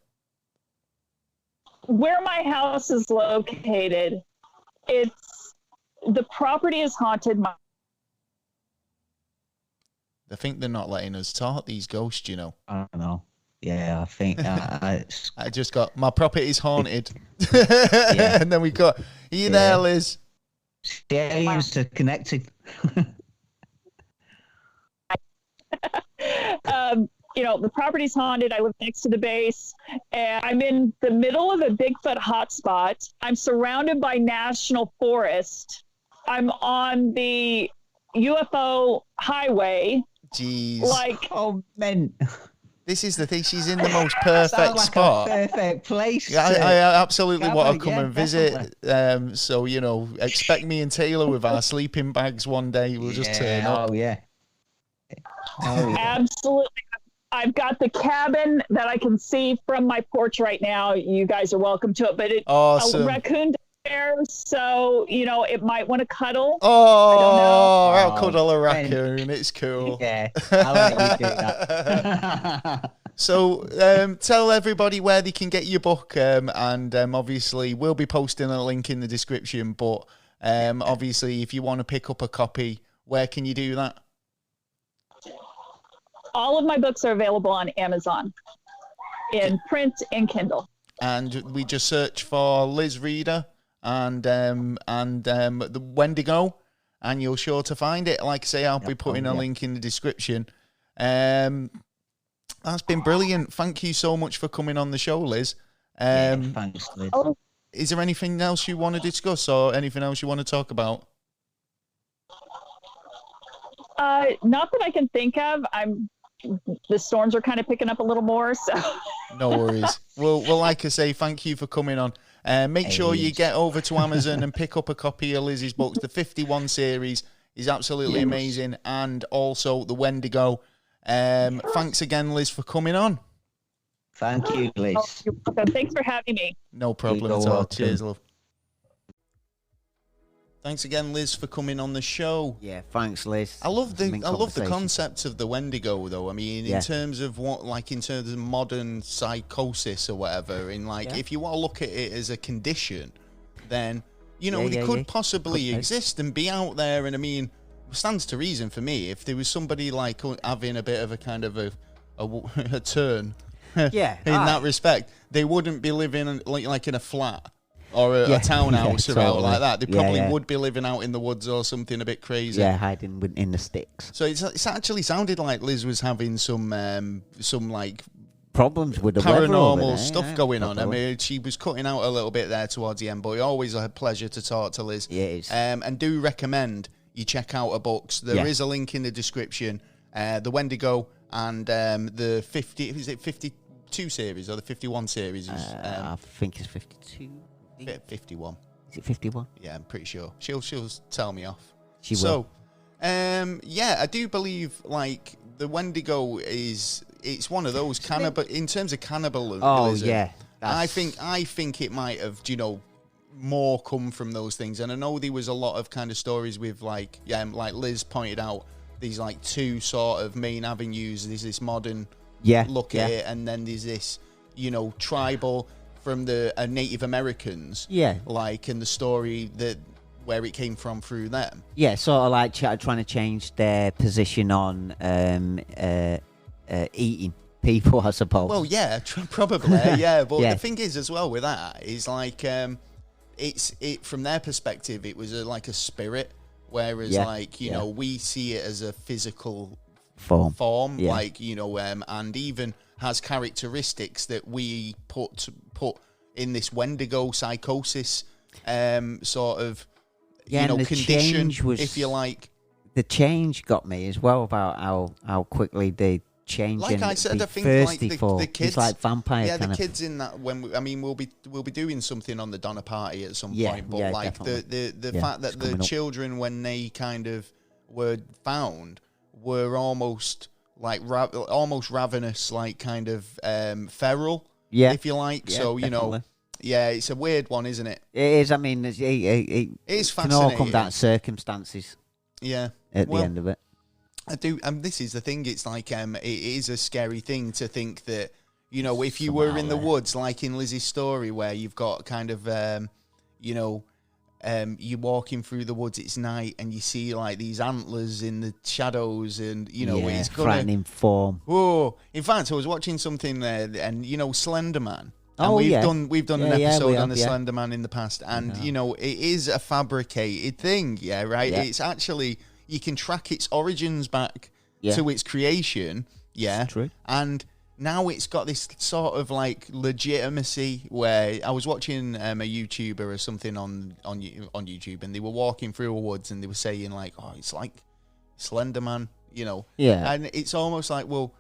Where my house is located, the property is haunted. I think they're not letting us talk, these ghosts, I don't know. Yeah, I think I just got my property's haunted. And then we got, are you there, Liz? The aliens are connected. The property's haunted. I live next to the base, and I'm in the middle of a Bigfoot hotspot. I'm surrounded by national forest. I'm on the UFO highway. Jeez. Oh, man. This is the thing. She's in the most perfect spot. Perfect place. Yeah, I absolutely want to come and visit. So, expect me and Taylor with our sleeping bags one day. We'll just turn up. Oh, yeah. Absolutely. I've got the cabin that I can see from my porch right now. You guys are welcome to it. But awesome. A raccoon there, so it might want to cuddle. Oh, I'll cuddle a raccoon. It's cool. Yeah, I like you do that. So tell everybody where they can get your book, and obviously we'll be posting a link in the description. But obviously, if you want to pick up a copy, where can you do that? All of my books are available on Amazon in print and Kindle. And we just search for Liz Reader and the Wendigo, and you're sure to find it. Like I say, I'll be putting a link in the description. That's been brilliant. Thank you so much for coming on the show, Liz. Thanks, Liz. Is there anything else you want to discuss or anything else you want to talk about? Not that I can think of. The storms are kind of picking up a little more, so. No worries. Well, like I say, thank you for coming on. Make sure you get over to Amazon and pick up a copy of Liz's books. The 51 series is absolutely amazing, and also the Wendigo. Thanks again, Liz, for coming on. Thank you, Liz. Thanks for having me. No problem at all. Cheers, love. Thanks again, Liz, for coming on the show. Yeah, thanks, Liz. I love the concept of the Wendigo, though. I mean, in terms of modern psychosis or whatever, if you want to look at it as a condition, then they could possibly exist and be out there. And I mean, it stands to reason for me if there was somebody like having a bit of a kind of a turn Yeah, in that respect. They wouldn't be living like in a flat or a townhouse or out like that. They probably would be living out in the woods or something a bit crazy. Yeah, hiding in the sticks. So it's actually sounded like Liz was having some like problems with the weather over there, paranormal stuff going on. I mean, she was cutting out a little bit there towards the end, but always a pleasure to talk to Liz. Yeah, it is. And do recommend you check out her books. There is a link in the description. The Wendigo and the 52 series or the 51 series. I think it's 52. 51. Is it 51? Yeah, I'm pretty sure. She'll tell me off. She will. So, I do believe like the Wendigo it's one of those in terms of cannibalism. Oh yeah. I think it might have, more come from those things. And I know there was a lot of kind of stories with like Liz pointed out, these like two sort of main avenues. There's this modern look at it, and then there's this, tribal from the Native Americans. Yeah. Like, and the story where it came from through them. Yeah, sort of like trying to change their position on eating people, I suppose. Well, yeah, probably, yeah. But the thing is, as well, with that, is like, it from their perspective, it was like a spirit, whereas we see it as a physical form, like and even has characteristics that we put in this Wendigo Psychosis sort of condition, if you like. The change got me as well about how quickly they change. Like I said, I think like the kids, it's like vampire. Yeah, the kids in that. We'll be doing something on the Donna party at some point. But like the fact that the children, when they kind of were found, were almost like almost ravenous, like kind of feral. Yeah, if you like. Yeah, so definitely. It's a weird one, isn't it? It is. I mean, it is fascinating. Can all come down to circumstances. Yeah. At the end of it. I do, and this is the thing. It's like it is a scary thing to think that if you were in the woods, like in Lizzie's story, where you've got kind of you're walking through the woods, it's night, and you see like these antlers in the shadows, and it's frightening form. Oh, in fact, I was watching something there, and Slender Man. And we've done an episode on the Slender Man in the past, and it is a fabricated thing, right? Yeah. It's actually, you can track its origins back to its creation, True. And now it's got this sort of like legitimacy where I was watching a YouTuber or something on YouTube, and they were walking through a woods, and they were saying like, oh, it's like Slender Man, and it's almost like, well,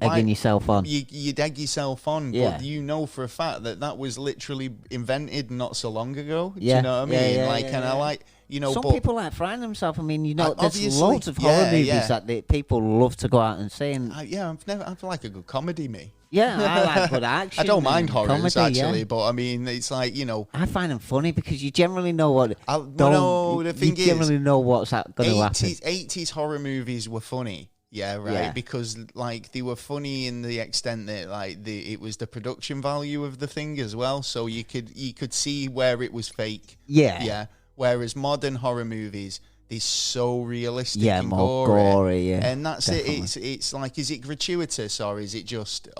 egging yourself on. You'd egg yourself on, but for a fact that was literally invented not so long ago. Do you know what I mean? And I like, some people like frighten themselves. I mean, there's loads of horror movies that people love to go out and see. And I like a good comedy, me. Yeah, I like good action. I don't mind horrors, actually, but I mean, it's like, I find them funny because you generally know what... the thing is... You generally know what's going to happen. 80s horror movies were funny. Yeah, right. Yeah. Because like they were funny in the extent that like it was the production value of the thing as well. So you could see where it was fake. Yeah. Yeah. Whereas modern horror movies, they're so realistic. Yeah, and more gory. Yeah. And that's definitely. It's like, is it gratuitous or is it just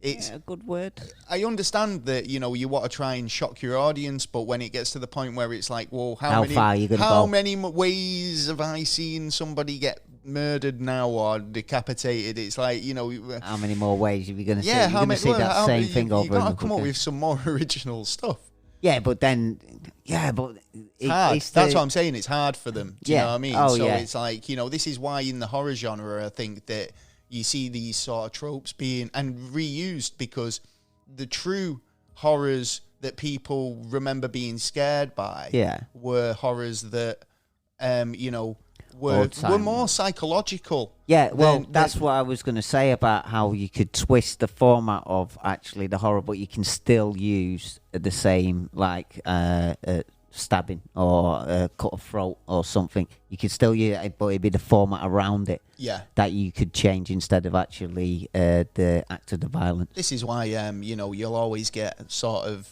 it's a good word. I understand that you want to try and shock your audience, but when it gets to the point where it's like, well, how many ways have I seen somebody get murdered now or decapitated? It's like, how many more ways are you going to see? Yeah, you're going to see that same thing over and over. You got to come up with some more original stuff. Yeah, but then, it's that's what I'm saying. It's hard for them. Do you know what I mean? It's like, this is why in the horror genre, I think that you see these sort of tropes being and reused, because the true horrors that people remember being scared by were horrors that, were more psychological. Yeah, well, that's what I was going to say about how you could twist the format of actually the horror, but you can still use the same, like, stabbing or cut a throat or something. You could still use it, but it'd be the format around it that you could change instead of actually the act of the violence. This is why, you'll always get sort of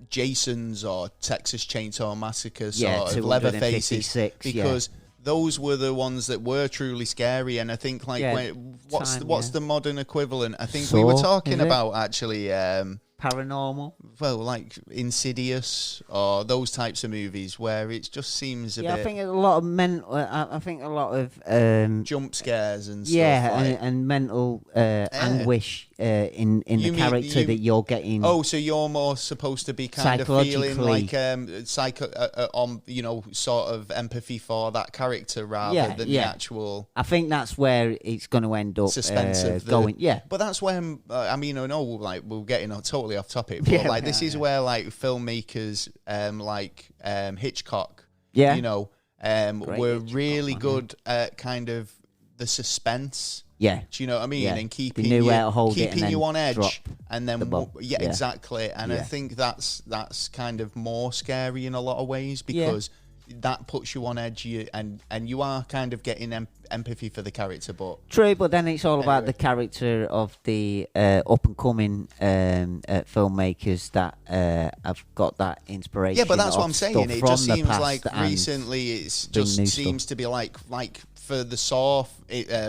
Jason's or Texas Chainsaw Massacre sort of Leatherfaces, because those were the ones that were truly scary. And I think what's the modern equivalent? I think we were talking about actually paranormal. Well, like Insidious or those types of movies where it just seems a bit. I think a lot of I think a lot of jump scares and stuff. Yeah, and mental anguish in the character that you're getting. Oh, so you're more supposed to be kind of feeling like sort of empathy for that character rather than the actual. I think that's where it's going to end up suspensive going. Yeah, but that's when I know like we're getting totally off topic, but this is where like filmmakers like Hitchcock, were really good at kind of the suspense. Yeah, do you know what I mean? Yeah. And keeping you on edge, and then exactly. And I think that's kind of more scary in a lot of ways because that puts you on edge, and you are kind of getting empathy for the character. But true, but then it's all about the character of the up and coming filmmakers that have got that inspiration. Yeah, but that's what I'm saying. It just seems like recently it's just seems to be like for the Saw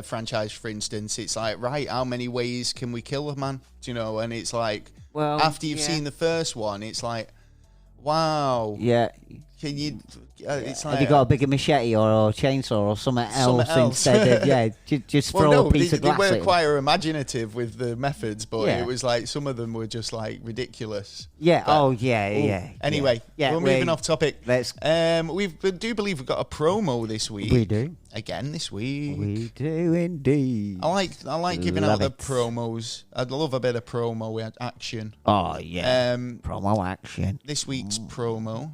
franchise, for instance, it's like, right, how many ways can we kill a man? Do you know? And it's like, well, after you've seen the first one, it's like, wow. Yeah. Can you? It's like, have you got a bigger machete or a chainsaw or something else instead of just throw a piece of glass? They were quite imaginative with the methods, but it was like some of them were just like ridiculous. Yeah. But, yeah. Anyway, we're moving off topic. We do believe we've got a promo this week. We do. Again this week. We do indeed. I like giving out the promos. I'd love a bit of promo action. Oh yeah. Promo action. This week's promo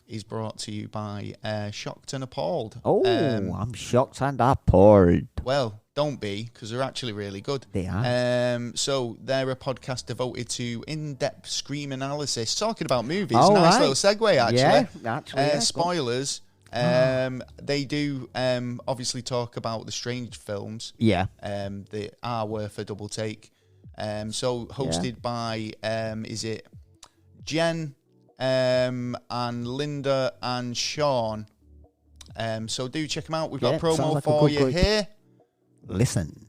is brought to you by Shocked and Appalled. Oh, I'm shocked and appalled. Well, don't be, because they're actually really good. They are. So they're a podcast devoted to in-depth scream analysis, talking about movies. Oh, nice little segue, actually. Yeah, actually. Spoilers. They do obviously talk about the strange films. Yeah. They are worth a double take. So hosted by, is it Jen... and Linda and Sean. So do check them out. We've got a promo for you here. Listen.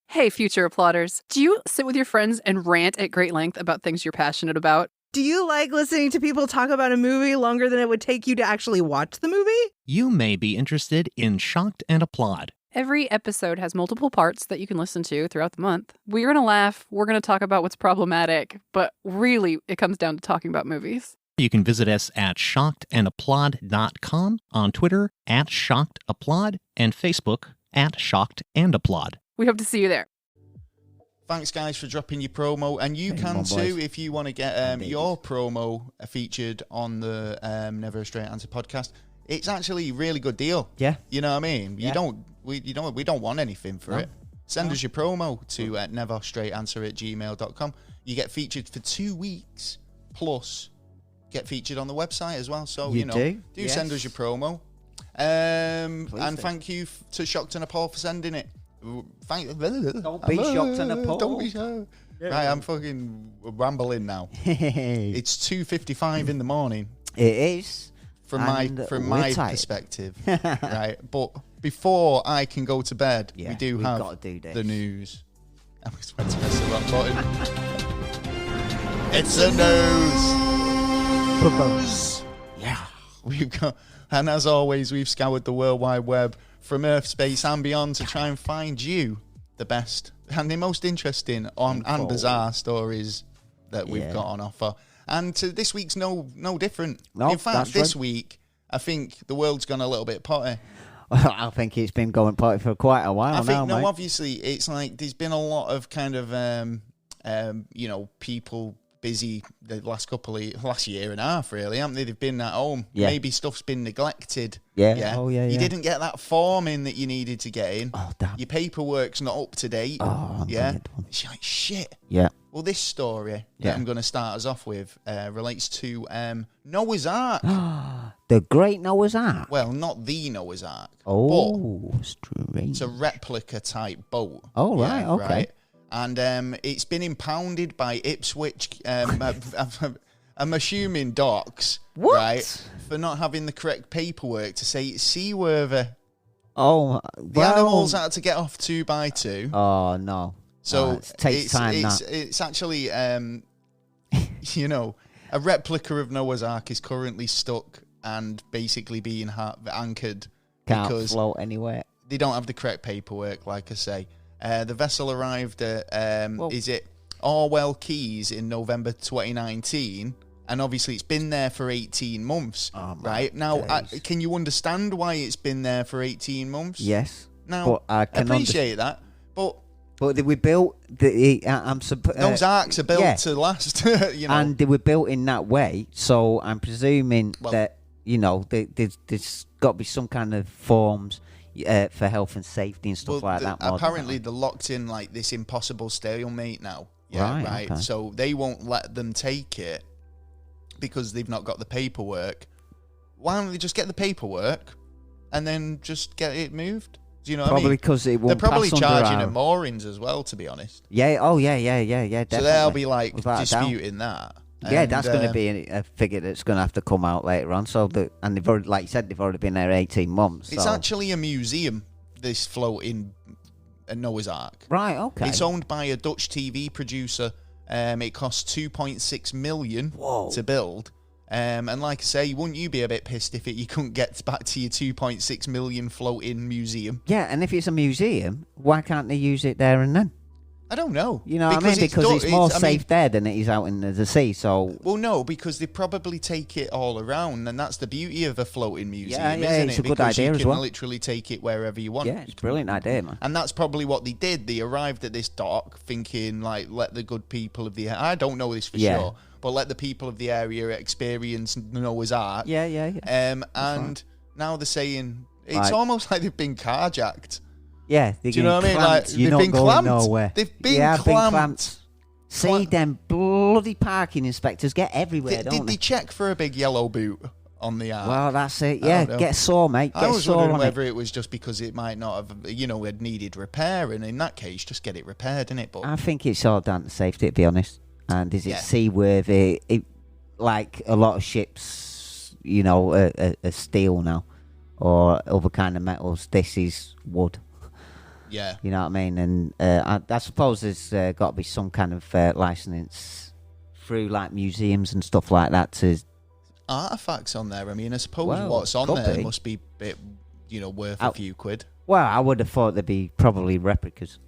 Hey, future applauders. Do you sit with your friends and rant at great length about things you're passionate about? Do you like listening to people talk about a movie longer than it would take you to actually watch the movie? You may be interested in Shocked and Applaud. Every episode has multiple parts that you can listen to throughout the month. We're going to laugh, we're going to talk about what's problematic, but really it comes down to talking about movies. You can visit us at shockedandapplaud.com, on Twitter at shockedapplaud, and Facebook at shockedandapplaud. We hope to see you there. Thanks, guys, for dropping your promo. And you can too if you want to get your promo featured on the Never a Straight Answer podcast. It's actually a really good deal. Yeah. You know what I mean? Yeah. We don't want anything for it. Send us your promo to neverstraightanswer@gmail.com. You get featured for 2 weeks, plus get featured on the website as well. So, do send us your promo. And thank you to Shocked and Appalled for sending it. Don't be shocked and appalled. Don't be shocked. Right, I'm fucking rambling now. It's 2:55 in the morning. It is. From my perspective, right? But before I can go to bed, we have the news. I was meant to press the wrong button. It's the news. Yeah, we've got, and as always, we've scoured the World Wide Web from Earth, space, and beyond to try and find you the best and the most interesting and bizarre stories that we've got on offer. And this week's no different. In fact, this week, I think the world's gone a little bit potty. I think it's been going potty for quite a while now, mate. Obviously, it's like there's been a lot of kind of, people busy the last year and a half, really, haven't they? They've been at home. Yeah. Maybe stuff's been neglected. Yeah. Oh, yeah. You didn't get that form in that you needed to get in. Oh, damn. Your paperwork's not up to date. Oh, yeah. It's like, shit. Yeah. Well, this story that I'm going to start us off with relates to Noah's Ark. The Great Noah's Ark? Well, not the Noah's Ark. Oh, strange. It's a replica type boat. Oh, right, okay. Right? And it's been impounded by Ipswich. I've I'm assuming docks, What? right, for not having the correct paperwork to say it's seaworthy. Oh, The animals had to get off 2x2. Oh no! So it takes time. It's actually, you know, a replica of Noah's Ark is currently stuck and basically being anchored Can't because float anywhere. they don't have the correct paperwork. Like I say, the vessel arrived at is it Orwell Keys in November 2019. And obviously, it's been there for 18 months, right? Now, can you understand why it's been there for 18 months? Yes. Now, but I can appreciate that, but they were built. Those arcs are built to last, you know. And they were built in that way, so I'm presuming that there's got to be some kind of forms for health and safety and stuff like that. Apparently, they're locked in like this impossible stalemate now. Yeah, right. Okay. So they won't let them take it because they've not got the paperwork. Why don't they just get the paperwork and then just get it moved? Do you know what I mean? Probably because it won't. They're probably pass charging under at moorings as well, to be honest. Yeah. Oh, yeah. Definitely. So they'll be like disputing that. Yeah, that's going to be a figure that's going to have to come out later on. So and they've already, like you said, they've already been there 18 months. It's actually a museum. This floating Noah's Ark. Right. Okay. It's owned by a Dutch TV producer. It costs 2.6 million to build. And like I say, wouldn't you be a bit pissed if you couldn't get back to your 2.6 million floating museum? Yeah, and if it's a museum, why can't they use it there and then? I don't know. You know what I mean? Because it's more safe there than it is out in the sea. So well, no, because they probably take it all around, and that's the beauty of a floating museum, isn't it's it? a good idea as well. You can literally take it wherever you want. Yeah, it's a brilliant idea, man. And that's probably what they did. They arrived at this dock thinking, like, let the good people of the I don't know this for sure, but let the people of the area experience Noah's Ark. Yeah. And now they're saying it's almost like they've been carjacked. Yeah, do you know what I mean? Like, they've been clamped. Nowhere. They've been clamped. See, them bloody parking inspectors get everywhere, don't they? Did they check for a big yellow boot on the ark? Well, that's it. Yeah, get sore, mate. I was wondering whether it was just because it might not have, had needed repair, and in that case, just get it repaired, innit? But I think it's all down to safety, to be honest. And is it seaworthy? Like a lot of ships, are steel now, or other kind of metals. This is wood. Yeah. You know what I mean? And I suppose there's got to be some kind of license through like museums and stuff like that to... Artifacts on there. I mean, I suppose what's on there must be a bit, worth a few quid. Well, I would have thought they'd be probably replicas.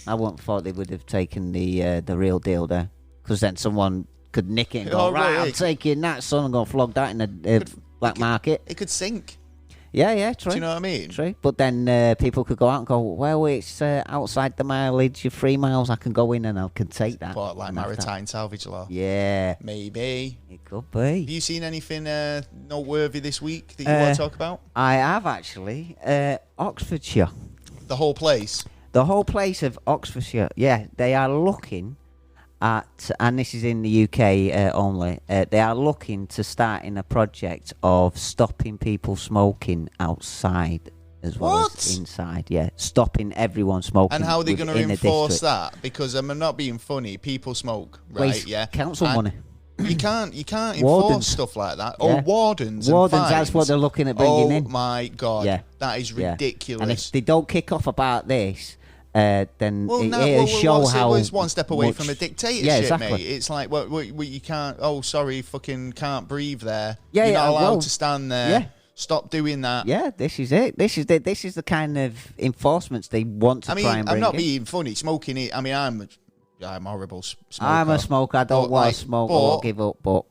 I wouldn't have thought they would have taken the real deal there. Because then someone could nick it and go, I'm taking that, son, and go flog that in the black market. It could sink. Yeah, true. Do you know what I mean? True. But then people could go out and go, well, it's outside the mileage, you're 3 miles, I can go in and I can take that. But like maritime salvage law. Yeah. Maybe. It could be. Have you seen anything noteworthy this week that you want to talk about? I have, actually. Oxfordshire. The whole place? The whole place of Oxfordshire, yeah. They are looking at, and this is in the UK only, they are looking to start in a project of stopping people smoking outside as well as inside. Yeah, stopping everyone smoking. And how are they going to enforce that? Because I'm not being funny. People smoke, right? Waste council money. You can't enforce stuff like that. Or wardens. Wardens, that's what they're looking at bringing in. Oh my God, that is ridiculous. And if they don't kick off about this, then it'll show how... It's one step away from a dictatorship, yeah, exactly. mate. It's like, you can't... Oh, sorry, fucking can't breathe there. Yeah, You're not allowed to stand there. Yeah. Stop doing that. Yeah, this is it. This is the kind of enforcements they want to try and bring I'm not in. being funny. Smoking it... I mean, I'm a horrible smoker. I'm a smoker. I don't want to smoke. I won't give up, but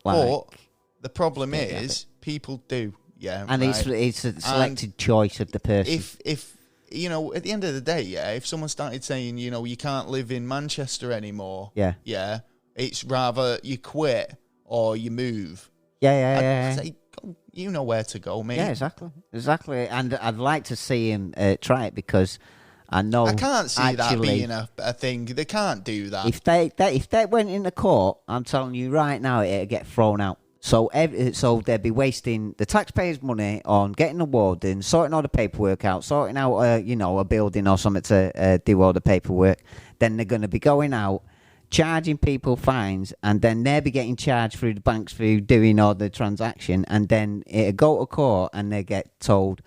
the problem is, people do. Yeah, and it's a selected choice of the person. If at the end of the day, if someone started saying, you can't live in Manchester anymore, it's rather you quit or you move. Yeah. I'd say, you know where to go, mate. Yeah, exactly. And I'd like to see him try it because I know I can't see that being a thing. They can't do that. If they went into court, I'm telling you right now, it'd get thrown out. So they'd be wasting the taxpayers' money on getting a warden, sorting all the paperwork out, sorting out a building or something to do all the paperwork. Then they're going to be going out, charging people fines, and then they'll be getting charged through the banks through doing all the transaction, and then it'll go to court, and they get told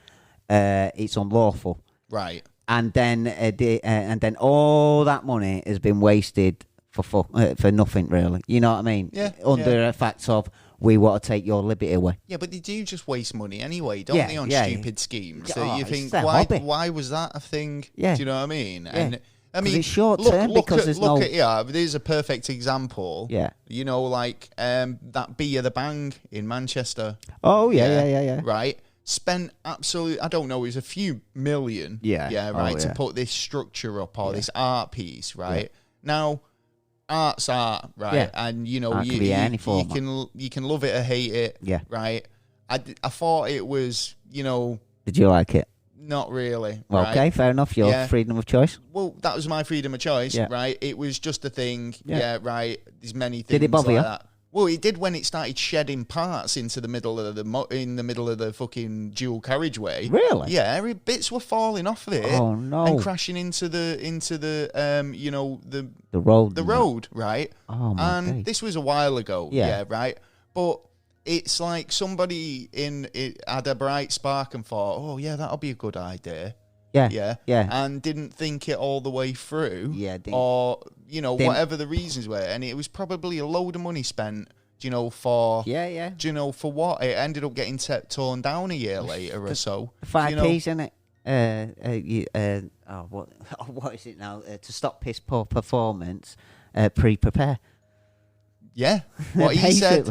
it's unlawful. Right. And then all that money has been wasted for nothing, really. You know what I mean? Yeah. Under the facts of, we want to take your liberty away. Yeah, but they do just waste money anyway, don't they, on stupid schemes? So you think, why was that a thing? Yeah. Do you know what I mean? Yeah. And I mean, it's short term because there's no... there's a perfect example. Yeah. You know, like that Beer the Bang in Manchester. Oh, yeah. Right? Spent absolutely, I don't know, it was a few million. To put this structure up or this art piece, right? Yeah. Now, art's art, right? Yeah. And, you know, you can love it or hate it, right? I thought it was, you know... Did you like it? Not really. Well, right? Okay, fair enough. Your freedom of choice. Well, that was my freedom of choice, right? It was just a thing. Yeah, right. There's many things. Did it bother you? That. Well, it did when it started shedding parts into the middle of the fucking dual carriageway. Really? Yeah, bits were falling off of it. Oh no! And crashing into the road. The road, right? Oh my And God. This was a while ago. Yeah, right. But it's like somebody had a bright spark and thought, oh yeah, that'll be a good idea. Yeah. And didn't think it all the way through. Yeah. Or, you know, whatever the reasons were. And it was probably a load of money spent, you know, for... Yeah. Do you know, for what? It ended up getting torn down a year later or so. 5 you know? P's, isn't it? What is it now? To stop piss poor performance, pre-prepare. Yeah. What he said,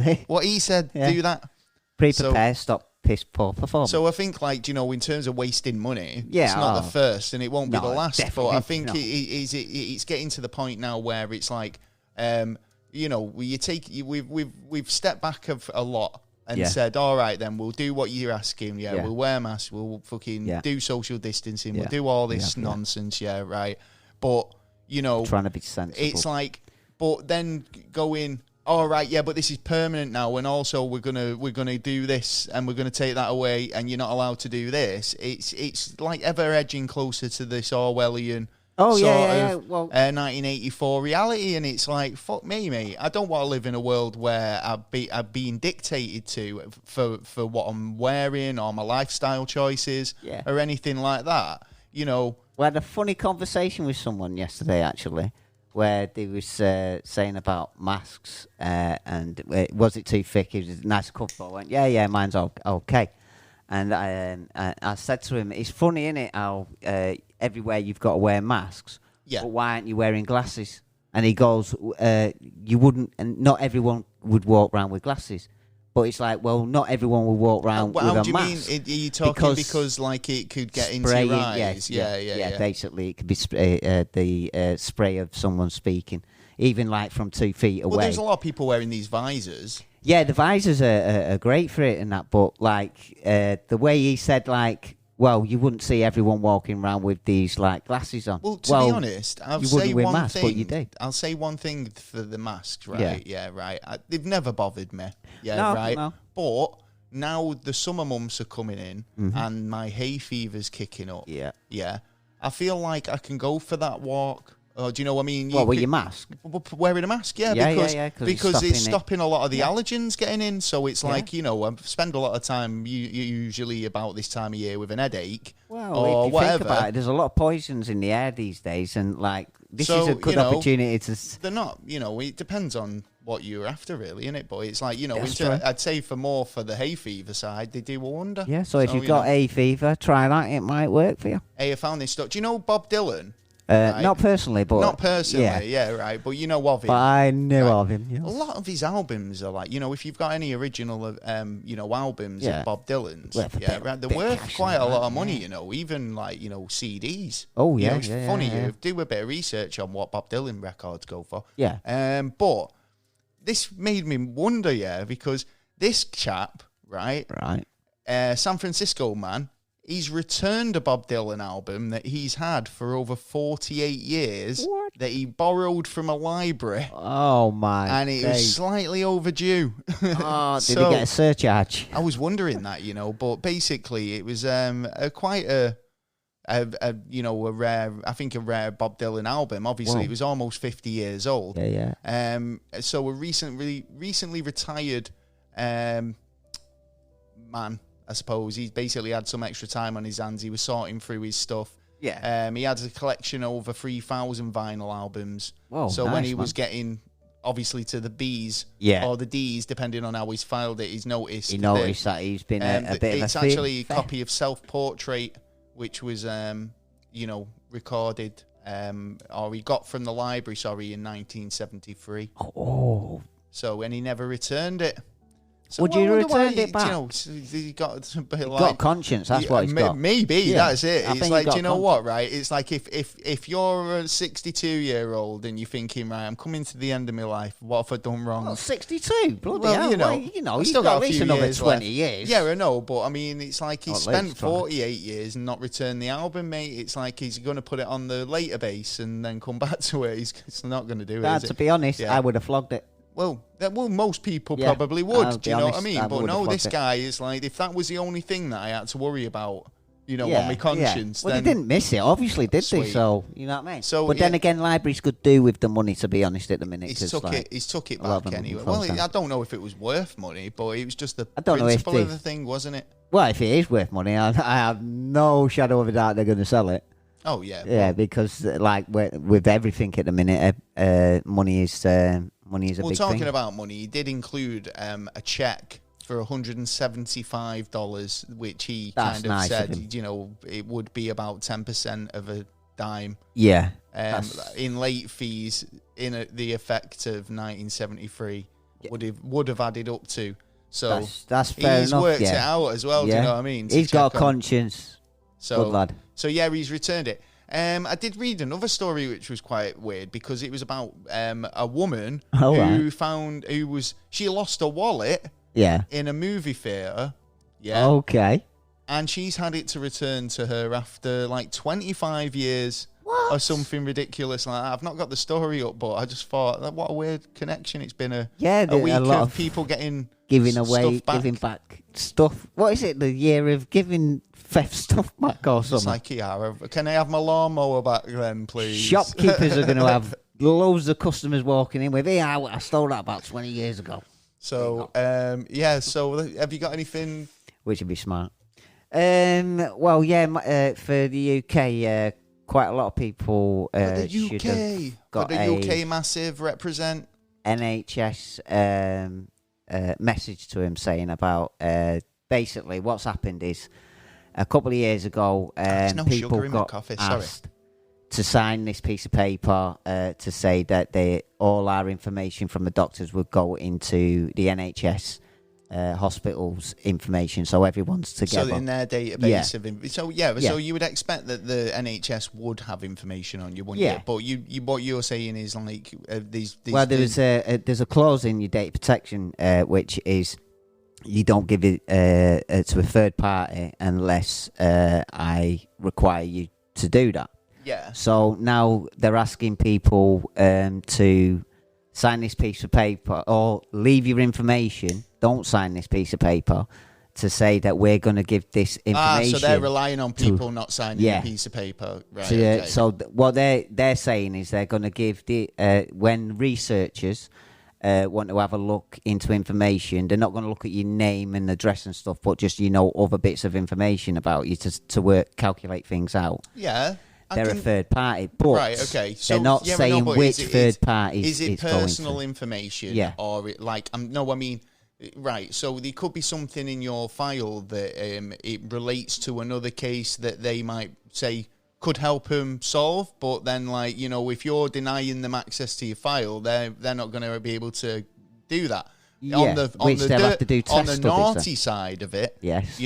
do that. Pre-prepare, stop piss poor performance. So I think, like, you know, in terms of wasting money, it's not the first and it won't be the last. But I think it's getting to the point now where it's like, you know, we've stepped back a lot and said, all right, then we'll do what you're asking. Yeah, we'll wear masks. We'll fucking do social distancing. We'll do all this nonsense. Yeah, right. But you know, trying to be sensible. It's like, but then going. All right, yeah, but this is permanent now, and also we're gonna do this, and we're gonna take that away, and you're not allowed to do this. It's like ever edging closer to this Orwellian sort of 1984 reality, and it's like, fuck me, mate. I don't want to live in a world where I've been dictated to for what I'm wearing or my lifestyle choices or anything like that. You know, we had a funny conversation with someone yesterday, actually, where they was saying about masks and was it too thick? It was a nice comfortable. I went, yeah, mine's okay. And I said to him, it's funny, innit, how everywhere you've got to wear masks, but why aren't you wearing glasses? And he goes, you wouldn't, and not everyone would walk around with glasses. But it's like, well, not everyone will walk around with a mask. How do you mean? Are you talking because like it could get into your eyes? Yeah. Basically, it could be the spray of someone speaking, even like from 2 feet away. Well, there's a lot of people wearing these visors. Yeah, the visors are great for it and that, but like the way he said, like, well, you wouldn't see everyone walking around with these like glasses on. Well, to be honest, I'll say one masks, thing. But you do. I'll say one thing for the masks, right? Yeah, right. They've never bothered me. Yeah, right. No. But now the summer months are coming in, and my hay fever's kicking up. Yeah. I feel like I can go for that walk. Oh, do you know what I mean? With your mask? Wearing a mask, because it's stopping a lot of the allergens getting in. So it's like, you know, I spend a lot of time usually about this time of year with an headache or if you whatever. Think about it, there's a lot of poisons in the air these days, and like this is a good opportunity to. They're not, you know, it depends on what you're after, really, innit? But it's like, you know, I'd say for the hay fever side, they do a wonder. Yeah, so if you've got hay fever, try that. It might work for you. Hey, I found this stuff. Do you know Bob Dylan? Right? Not personally, but... Not personally, right. But you know of him. But I knew of him, yes. A lot of his albums are like, you know, if you've got any original, you know, albums of Bob Dylan's, right, they're worth quite a lot of money, you know, even like, you know, CDs. Oh, yeah, It's funny, you do a bit of research on what Bob Dylan records go for. Yeah. But this made me wonder, because this chap, right, San Francisco man, he's returned a Bob Dylan album that he's had for over 48 years that he borrowed from a library. Oh, my And it was slightly overdue. Oh, did he get a surcharge? I was wondering that, you know, but basically it was quite a a rare Bob Dylan album. Obviously, it was almost 50 years old. Yeah. So a recently retired man, I suppose. He basically had some extra time on his hands. He was sorting through his stuff. Yeah. He had a collection of over 3,000 vinyl albums. Whoa, so nice, when he man. was getting, obviously, to the B's or the D's, depending on how he's filed it, he's noticed. He noticed that he's been a bit of a... It's actually a copy of Self-Portrait, which was, recorded, or he got from the library, in 1973. Oh. So, and he never returned it. So Would you return it back? He got a bit got conscience, that's what he's got. Maybe, that's it. It's like, do you know conscience. what, right? It's like if you're a 62-year-old and you're thinking, right, I'm coming to the end of my life, what have I done wrong? Well, 62, bloody Well, hell. You've got at least another 20 years. Yeah, I know, but I mean, it's like he At spent least, 48 years and not returned the album, mate. It's like he's going to put it on the database and then come back to it. It's not going to do it, is To it? be honest, Yeah. I would have flogged it. Well, most people probably would. Do you know what I mean? But no, this it. guy is like, if that was the only thing that I had to worry about, on my conscience, Well, then they didn't miss it, obviously, did they? Sweet. So, you know what I mean? So, but then again, libraries could do with the money, to be honest, at the minute. he's took it a lot of back them anyway. falls Well, down. I don't know if it was worth money, but it was just the I don't know if principle of the thing, wasn't it? Well, if it is worth money, I have no shadow of a doubt they're going to sell it. Oh, yeah. Yeah, because with everything at the minute, money is a big thing. Well, talking about money, he did include a check for $175, which he That's kind of nice said, of him. It would be about 10% of a dime. Yeah. In late fees, the effect of 1973 would have added up to. So that's fair he's enough. worked it out as well. Do you know what I mean? He's got a conscience. Good lad. So yeah, he's returned it. I did read another story which was quite weird because it was about a woman she lost a wallet in a movie theatre. Yeah. Okay. And she's had it to return to her after like 25 years or something ridiculous like that. I've not got the story up, but I just thought, what a weird connection. It's been a week of people giving back stuff. What is it? The year of giving theft stuff back or something? It's like, can I have my lawnmower back then, please? Shopkeepers are going to have loads of customers walking in with, I stole that about 20 years ago. So, so have you got anything? Which would be smart. For the UK, quite a lot of people should have got the UK massive represent NHS message to him saying about basically what's happened is a couple of years ago people got asked to sign this piece of paper to say that all our information from the doctors would go into the NHS hospitals information, so everyone's together. So in their database of so you would expect that the NHS would have information on you, wouldn't you? But what you're saying is like these. Well, there's a clause in your data protection which is you don't give it to a third party unless I require you to do that. Yeah. So now they're asking people to sign this piece of paper or leave your information. Don't sign this piece of paper to say that we're going to give this information. So they're relying on people not signing a piece of paper. Right. So what they're saying is they're going to give when researchers want to have a look into information, they're not going to look at your name and address and stuff, but just other bits of information about you to calculate things out. Yeah. They're a third party, but so they're not saying which third party is it personal going to. Information? Yeah. Or right. So there could be something in your file that it relates to another case that they might say could help them solve, but then if you're denying them access to your file, they're not going to be able to do that. Yeah, on the naughty side of it, yes.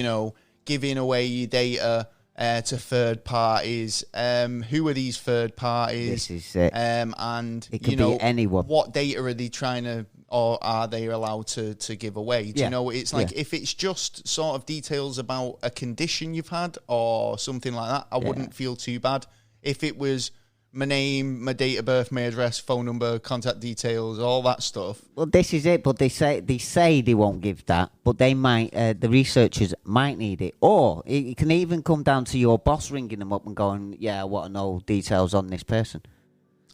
Giving away your data to third parties. Who are these third parties? This is it. And it could be anyone. What data are they trying to, or are they allowed to give away? Do you know? It's like if it's just sort of details about a condition you've had or something like that, I wouldn't feel too bad. If it was my name, my date of birth, my address, phone number, contact details, all that stuff. Well, this is it. But they say they won't give that, but they might. The researchers might need it, or it can even come down to your boss ringing them up and going, "Yeah, I want to know details on this person."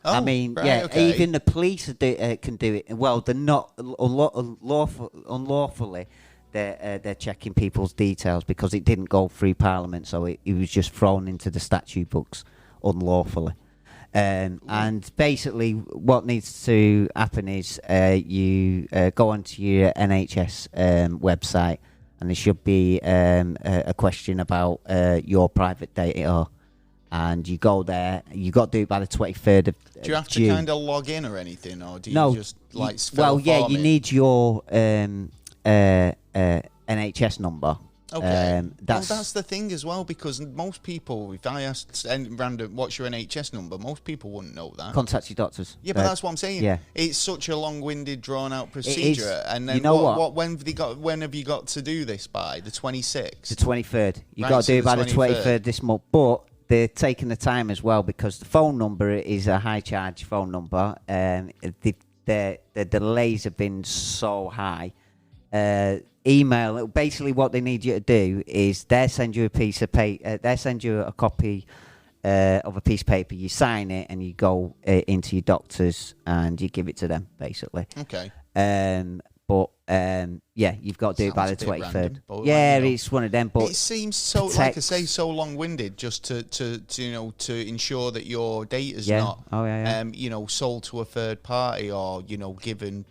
Oh, I mean, right, yeah, okay. even the police can do it. Well, they're not unlawfully. They're checking people's details because it didn't go through Parliament, so it was just thrown into the statute books unlawfully. And basically, what needs to happen is you go onto your NHS website, and there should be a question about your private data. And you go there. You got to do it by the 23rd of June. Do you have to kind of log in or anything, or do you just like? You need your NHS number. Okay. That's the thing as well, because most people, if I asked random, what's your NHS number, most people wouldn't know that. Contact your doctors. Yeah, but that's what I'm saying. Yeah. It's such a long-winded, drawn-out procedure. And then you know what? When have you got to do this by? The 26th? The 23rd. You've got to do it by the 23rd this month. But they're taking the time as well, because the phone number is a high-charge phone number. The delays have been so high. Email. Basically, what they need you to do is they send you a piece of paper. They send you a copy of a piece of paper. You sign it, and you go into your doctors and you give it to them. Basically. Okay. You've got to do it by the 23rd. Yeah, it's one of them. But it seems so, like I say, so long-winded just to ensure that your data's not, sold to a third party or given,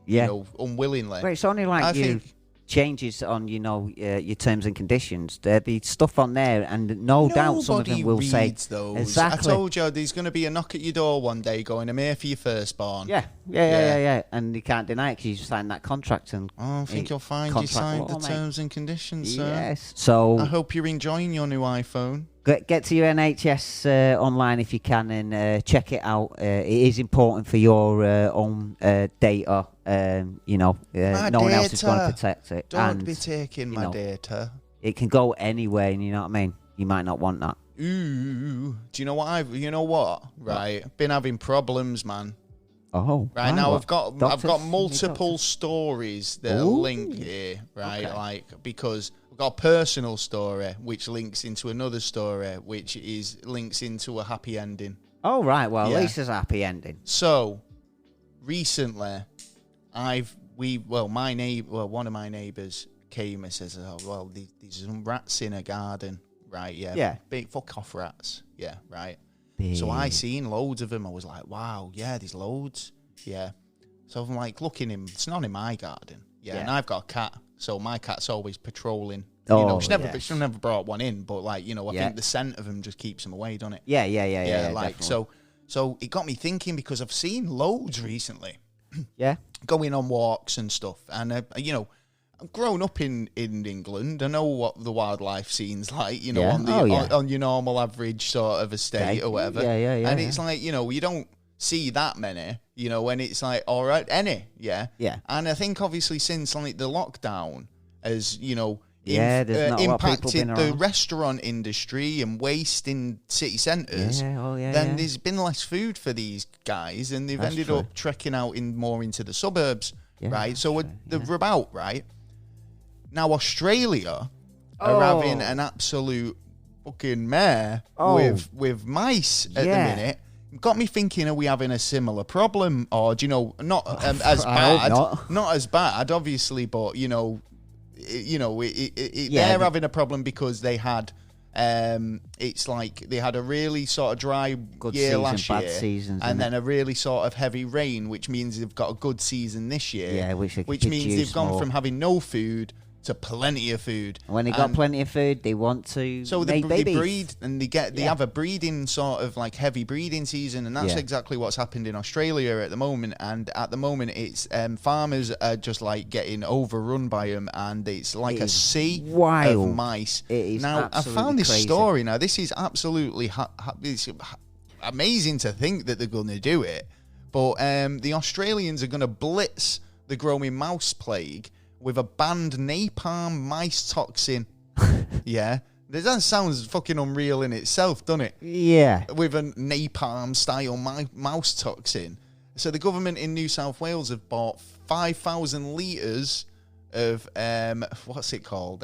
unwillingly. Well, it's only like changes on your terms and conditions. There'll be stuff on there, and no doubt some of them will say those. Exactly. I told you there's going to be a knock at your door one day going, I'm here for your firstborn. Yeah, and you can't deny it because you signed that contract. And I think you'll find you signed the terms and conditions, sir. Yes. So I hope you're enjoying your new iPhone. Get to your NHS online if you can, and check it out. It is important for your own data. No one else is going to protect it. Don't be taking my data. It can go anywhere, and you know what I mean. You might not want that. Ooh, do you know what You know what? Right, been having problems, man. Oh, right now I've got multiple stories that are linked here, right? Okay. Because I've got a personal story which links into another story which links into a happy ending. Oh right, well at least there's a happy ending. So recently, one of my neighbours came and says, "Oh well, there's some rats in a garden." Right, yeah. Big fuck off rats. Yeah, right. So I seen loads of them. I was like, wow, yeah, there's loads. Yeah. So I'm like looking in. It's not in my garden. Yeah. And I've got a cat, so my cat's always patrolling. She's never brought one in, but I think the scent of them just keeps them away, doesn't it? Yeah. Definitely. So it got me thinking because I've seen loads recently. Yeah. Going on walks and stuff, and I've grown up in England. I know what the wildlife scene's like, on your normal average sort of estate or whatever. Yeah. And it's like, you don't see that many, when it's like, all right, any. Yeah. And I think obviously since the lockdown has, impacted the restaurant industry and waste in city centres, then there's been less food for these guys, and they've ended up trekking out more into the suburbs, right? So they're about, right? Now, Australia are having an absolute fucking mare with mice at the minute. Got me thinking, are we having a similar problem? Or, not as bad. Not as bad, obviously, but, they're having a problem because they had... it's like they had a really sort of dry year last year, and then a really sort of heavy rain, which means they've got a good season this year. Yeah, which means they've gone from having no food to plenty of food. And when they got plenty of food, they want to make babies. They breed, and they have a breeding sort of like heavy breeding season, and that's exactly what's happened in Australia at the moment. And at the moment, it's farmers are just like getting overrun by them, and it's like a sea of mice. It is now I found this story. Now this is absolutely it's amazing to think that they're going to do it, but the Australians are going to blitz the growing mouse plague with a banned napalm mice toxin. That sounds fucking unreal in itself, doesn't it? Yeah. With a napalm-style mouse toxin. So the government in New South Wales have bought 5,000 litres of, what's it called?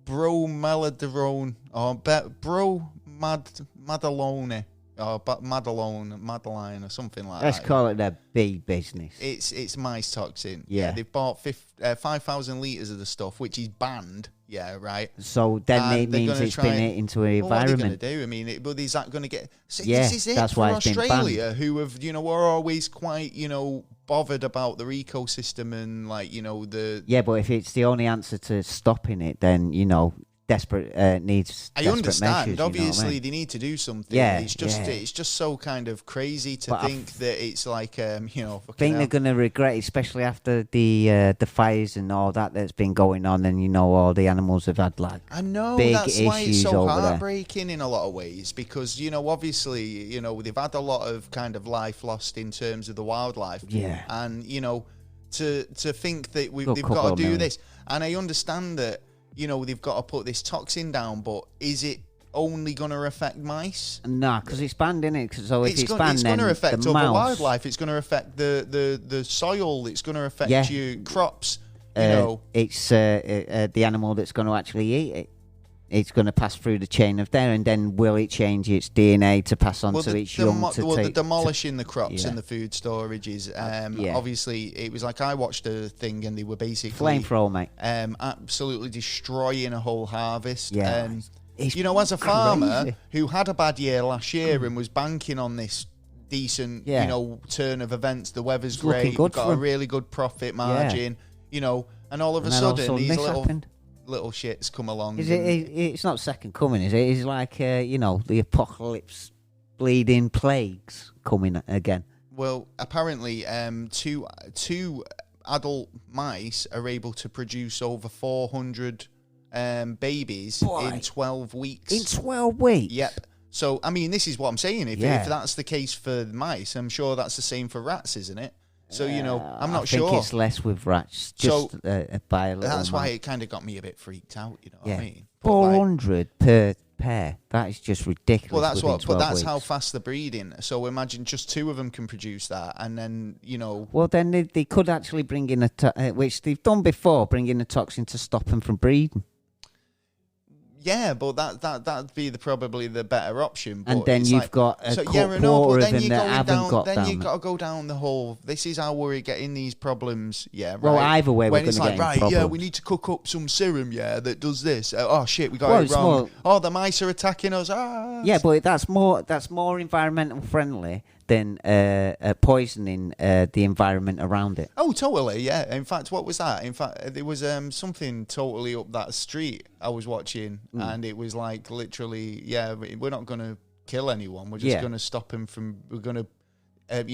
Bromeladrone, or Bromadolone, or Madeline, or something like Let's that. call it their big business. It's mice toxin. Yeah. They've bought 5,000 litres of the stuff, which is banned. Yeah, right. So then it means it's been into an environment. What are they going to do? I mean, but is that going to get... See, yeah, this is it that's for why it's Australia, been who have, were always quite, bothered about their ecosystem and, the... Yeah, but if it's the only answer to stopping it, then, desperate needs I desperate understand. measures, Obviously, they need to do something. Yeah, it's just so kind of crazy to think that it's like, I think they're going to regret it, especially after the fires and all that's been going on, and all the animals have had I know big that's why it's issues so over there. heartbreaking in a lot of ways, because obviously they've had a lot of kind of life lost in terms of the wildlife. Yeah, and to think that they've got to do this, and I understand that. They've got to put this toxin down, but is it only going to affect mice? No, because it's banned, isn't it? So if it's banned, it's then going to affect the other mouse, wildlife. It's going to affect the soil. It's going to affect your crops. It's the animal that's going to actually eat it. It's going to pass through the chain of there, and then will it change its DNA to pass on to its young? They're demolishing the crops and the food storages. Obviously, it was like I watched a thing, and they were basically flamethrower, mate. Absolutely destroying a whole harvest. Yeah, as a farmer who had a bad year last year and was banking on this decent, turn of events, the weather's great, got a really good profit margin, and all of a sudden these little shits come along. It's not second coming, is it? It's like the apocalypse, bleeding plagues coming again. Well, apparently, two adult mice are able to produce over 400 babies in 12 weeks. In 12 weeks? Yep. So, I mean, this is what I'm saying. If that's the case for mice, I'm sure that's the same for rats, isn't it? So, I'm not sure. I think it's less with rats, just by a little. That's why it kind of got me a bit freaked out, what I mean? 400 per pair. That is just ridiculous. Well, that's weeks. how fast they're breeding. So imagine just two of them can produce that, and then, Well, then they could actually bring in which they've done before, bring in a toxin to stop them from breeding. Yeah, but that'd be probably the better option. But and then you've got a quarter of them that haven't got down. Then you've got to go down the whole. This is how we're getting these problems. Yeah, right. Well, either way, we're going to get problems. Yeah, we need to cook up some serum. Yeah, that does this. Oh shit, we got it wrong. The mice are attacking us. Yeah, but that's more environmental friendly than poisoning the environment around it. Oh, totally, yeah. In fact, what was that? In fact, there was something totally up that street I was watching, and it was like literally, we're not going to kill anyone. We're just going to stop them from, we're going to, have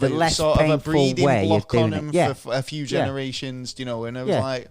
the a sort of a breeding block on them for a few generations, and I was like,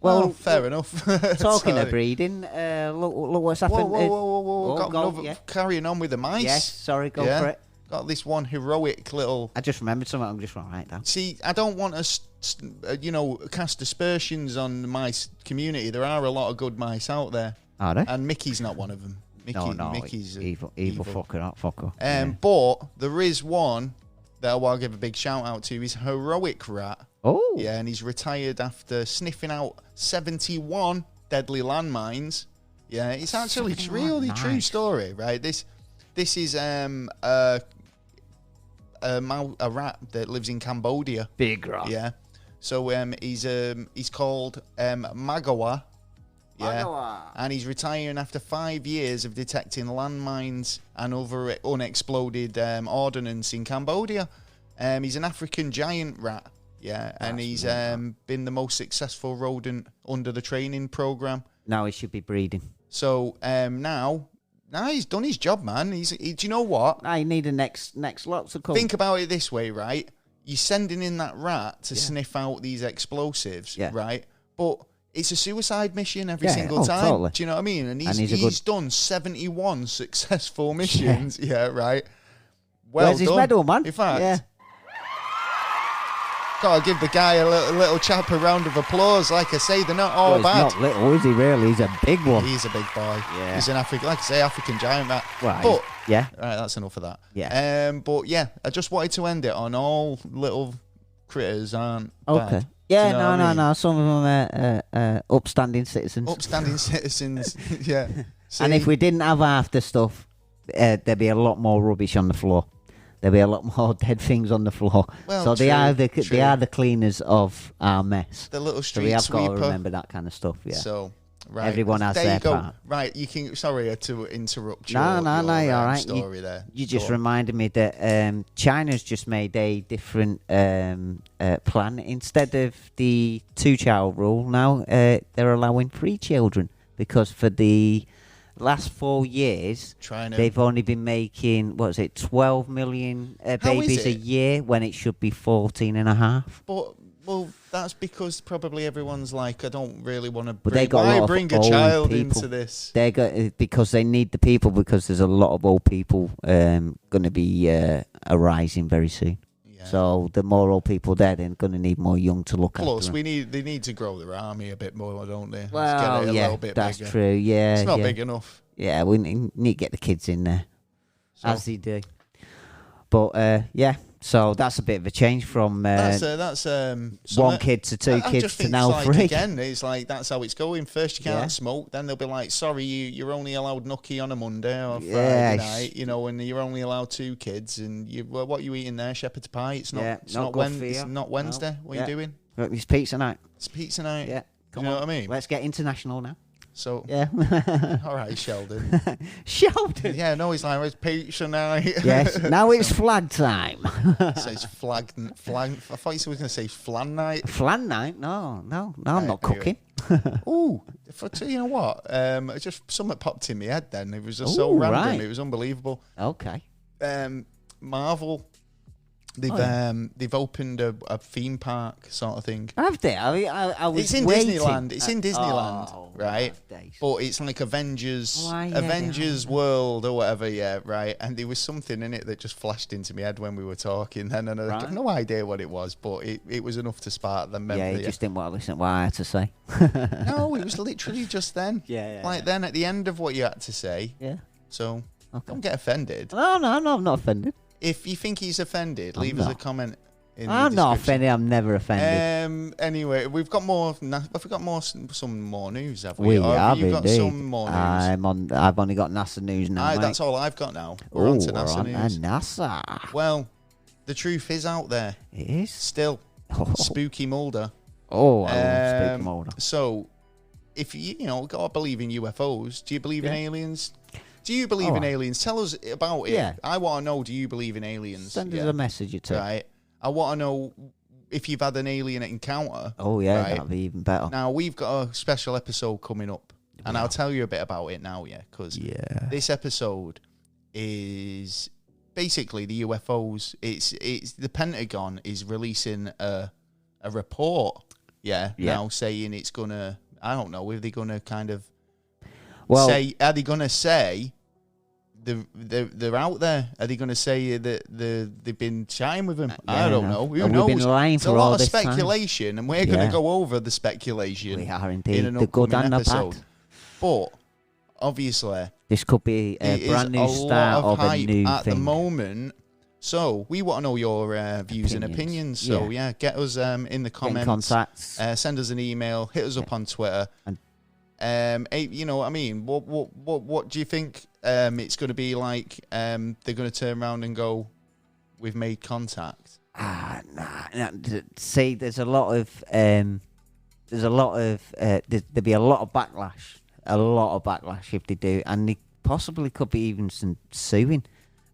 well, fair enough. Talking of breeding, look what's happened. Whoa. Carrying on with the mice. Yes, sorry, go for it. Got this one heroic little... I just remembered something. I'm just right down. See, I don't want to, cast aspersions on the mice community. There are a lot of good mice out there. Are there? And Mickey's not one of them. Mickey's evil fucker, not fucker. But there is one that I want to give a big shout out to. He's Heroic Rat. Oh. Yeah, and he's retired after sniffing out 71 deadly landmines. Yeah, it's actually a really true story, right? This is a rat that lives in Cambodia. Big rat. Yeah. So he's called Magawa. Yeah. Magawa. And he's retiring after 5 years of detecting landmines and other unexploded ordnance in Cambodia. He's an African giant rat. Yeah. And he's been the most successful rodent under the training program. Now he should be breeding. So now he's done his job, man. Do you know what? I need a next lot to come. Think about it this way, right? You're sending in that rat to sniff out these explosives, right? But it's a suicide mission every single time. Totally. Do you know what I mean? And he's done 71 successful missions. Yeah, right. Well Where's his medal, man? In fact, Got to give the guy a little chap a round of applause. Like I say, they're not all bad. He's not little, is he? Really, he's a big one. He's a big boy. Yeah. He's an African, like I say, African giant. That. Right. But yeah. Right, that's enough of that. Yeah. But yeah, I just wanted to end it on all little critters aren't okay. bad. Yeah, you know no. Some of them are upstanding citizens. Upstanding citizens. Yeah. See? And if we didn't have half the stuff, there'd be a lot more rubbish on the floor. There'd be a lot more dead things on the floor. Well, so true, they are the cleaners of our mess. The little street so we have sweeper. got to remember that kind of stuff. Yeah. So. Right. Everyone has there their you go. part. Right, you can. Sorry to interrupt you. No, you're all right. Story there. You just reminded me that China's just made a different plan. Instead of the 2-child rule, now they're allowing 3 children because for the last 4 years, they've only been making 12 million babies a year when it should be 14 and a half. But. Well, that's because probably everyone's like, I don't really want to bring a old child people into this. Because they need the people, because there's a lot of old people going to be arising very soon. Yeah. So the more old people there, they're going to need more young to look after. Plus, they need to grow their army a bit more, don't they? Well, Let's get it a little bit that's bigger. true. Yeah, it's not big enough. Yeah, we need to get the kids in there, as they do. But yeah. So that's a bit of a change from one kid to 2 kids to now 3. Again, it's like that's how it's going. First you can't smoke, then they'll be like, sorry, you're only allowed nookie on a Monday or Friday night, and you're only allowed 2 kids, and what are you eating there? Shepherd's pie? It's not. It's not Wednesday. No. What are you doing? It's pizza night. It's pizza night. Yeah. You know what I mean? Let's get international now. So yeah, all right, Sheldon. Sheldon. Yeah, no, he's like, it's pizza night. Yes, now it's flag time. It says flag. I thought you were going to say flan night. Flan night? No, I'm not cooking. Ooh, you know what? Just something popped in my head. Then it was just so random. Right. It was unbelievable. Okay. Marvel. They've opened a theme park sort of thing. Have they? It's in Disneyland. It's in Disneyland, right? But it's like Avengers World or whatever, yeah, right? And there was something in it that just flashed into my head when we were talking. And I have no idea what it was, but it was enough to spark the memory. Yeah, you just didn't want to listen to what I had to say. No, it was literally just then. Yeah. Then at the end of what you had to say. Yeah. So don't get offended. No, I'm not offended. If you think he's offended, leave us a comment. I'm not offended. I'm never offended. Anyway, we've got more. Some more news, have we? We have you got indeed. some more news? I've only got NASA news now. That's all I've got now. We're on to NASA news. NASA. Well, the truth is out there. It is still Spooky Mulder. Oh, I love Spooky Mulder. So, if you got to believe in UFOs, do you believe in aliens? Do you believe in aliens? Tell us about it. Yeah. I want to know, do you believe in aliens? Send us a message or two. Right. I want to know if you've had an alien encounter. Oh, yeah, that'd be even better. Now, we've got a special episode coming up, and I'll tell you a bit about it now, because this episode is basically the UFOs. It's the Pentagon is releasing a report, now saying it's going to, I don't know, are they going to kind of are they going to say they're out there? Are they going to say that they've been chatting with them? I don't know. Who knows? We've been lying for all this time. There's a lot of speculation, and we're going to go over the speculation. We are indeed. In an the good and episode. the bad. But obviously, this could be a brand new start of a new thing at the moment. So we want to know your views and opinions. So get us in the comments. Send us an email. Hit us up on Twitter. You know what I mean? What do you think it's going to be like? They're going to turn around and go, "We've made contact." Nah. See, there's a lot of there'd be a lot of backlash. A lot of backlash if they do, and they possibly could be even some suing.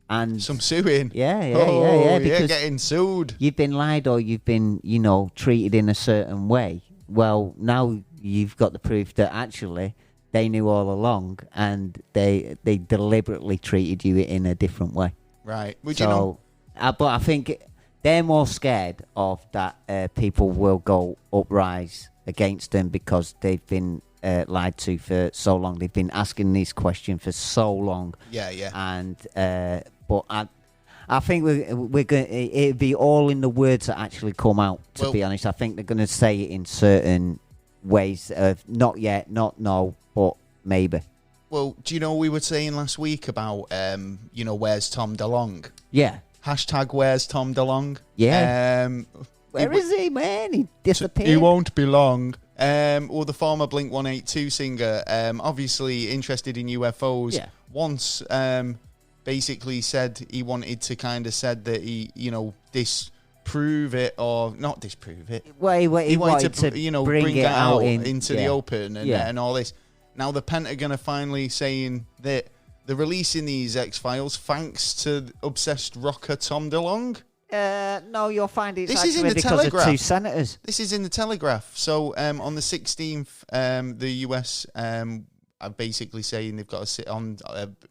And some suing? Yeah. Because getting sued. You've been lied or you've been, treated in a certain way. Well, now you've got the proof that actually they knew all along and they deliberately treated you in a different way. Right. But I think they're more scared of that people will go uprise against them because they've been lied to for so long. They've been asking these questions for so long. Yeah. And but I think we're going. It'd be all in the words that actually come out. To be honest, I think they're going to say it in certain ways of not yet, not no, but maybe. Well, do you know what we were saying last week about where's Tom DeLonge? Yeah. Hashtag where's Tom DeLonge? Yeah. Where is he, man? He disappeared. He won't be long. Or the former Blink-182 singer, obviously interested in UFOs. Yeah. Once basically said he wanted to kind of said that he, disprove it or not disprove it. Well, he wanted to bring it out into the yeah. open and all this. Now the Pentagon are finally saying that they're releasing these X-Files thanks to obsessed rocker Tom DeLonge. No, you'll find it's this is in the because Telegraph. of two senators. This is in the Telegraph. So on the 16th, the US are basically saying they've got to sit on.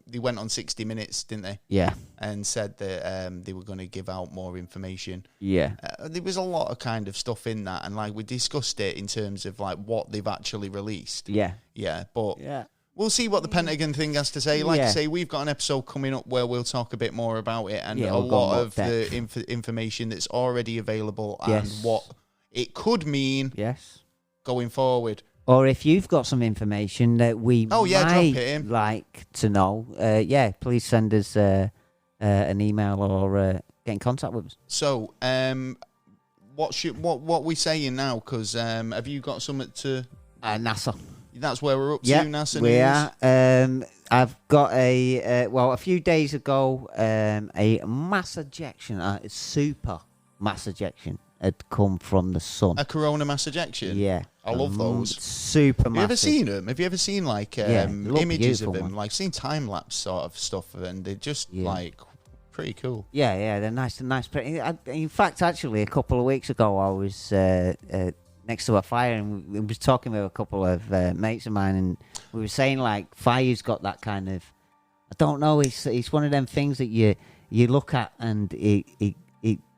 They went on 60 Minutes, didn't they? Yeah. And said that they were going to give out more information. Yeah. There was a lot of kind of stuff in that, and like we discussed it in terms of like what they've actually released. Yeah. Yeah, but. Yeah. We'll see what the Pentagon thing has to say. Like I say, we've got an episode coming up where we'll talk a bit more about it and a lot of the information that's already available and what it could mean going forward. Or if you've got some information that we might like to know, please send us an email or get in contact with us. So, what we saying now? Because have you got something to NASA? That's where we're up to, NASA we news. Are. I've got a few days ago, a mass ejection, a super mass ejection had come from the sun. A corona mass ejection? Yeah. I love those. Super massive. Have you ever seen them? Have you ever seen, like, images of them? One. Like, seen time-lapse sort of stuff, and they're just, like, pretty cool. Yeah, they're nice. In fact, actually, a couple of weeks ago, I was next to a fire, and we was talking with a couple of mates of mine, and we were saying like fire's got that kind of, I don't know, it's one of them things that you look at and it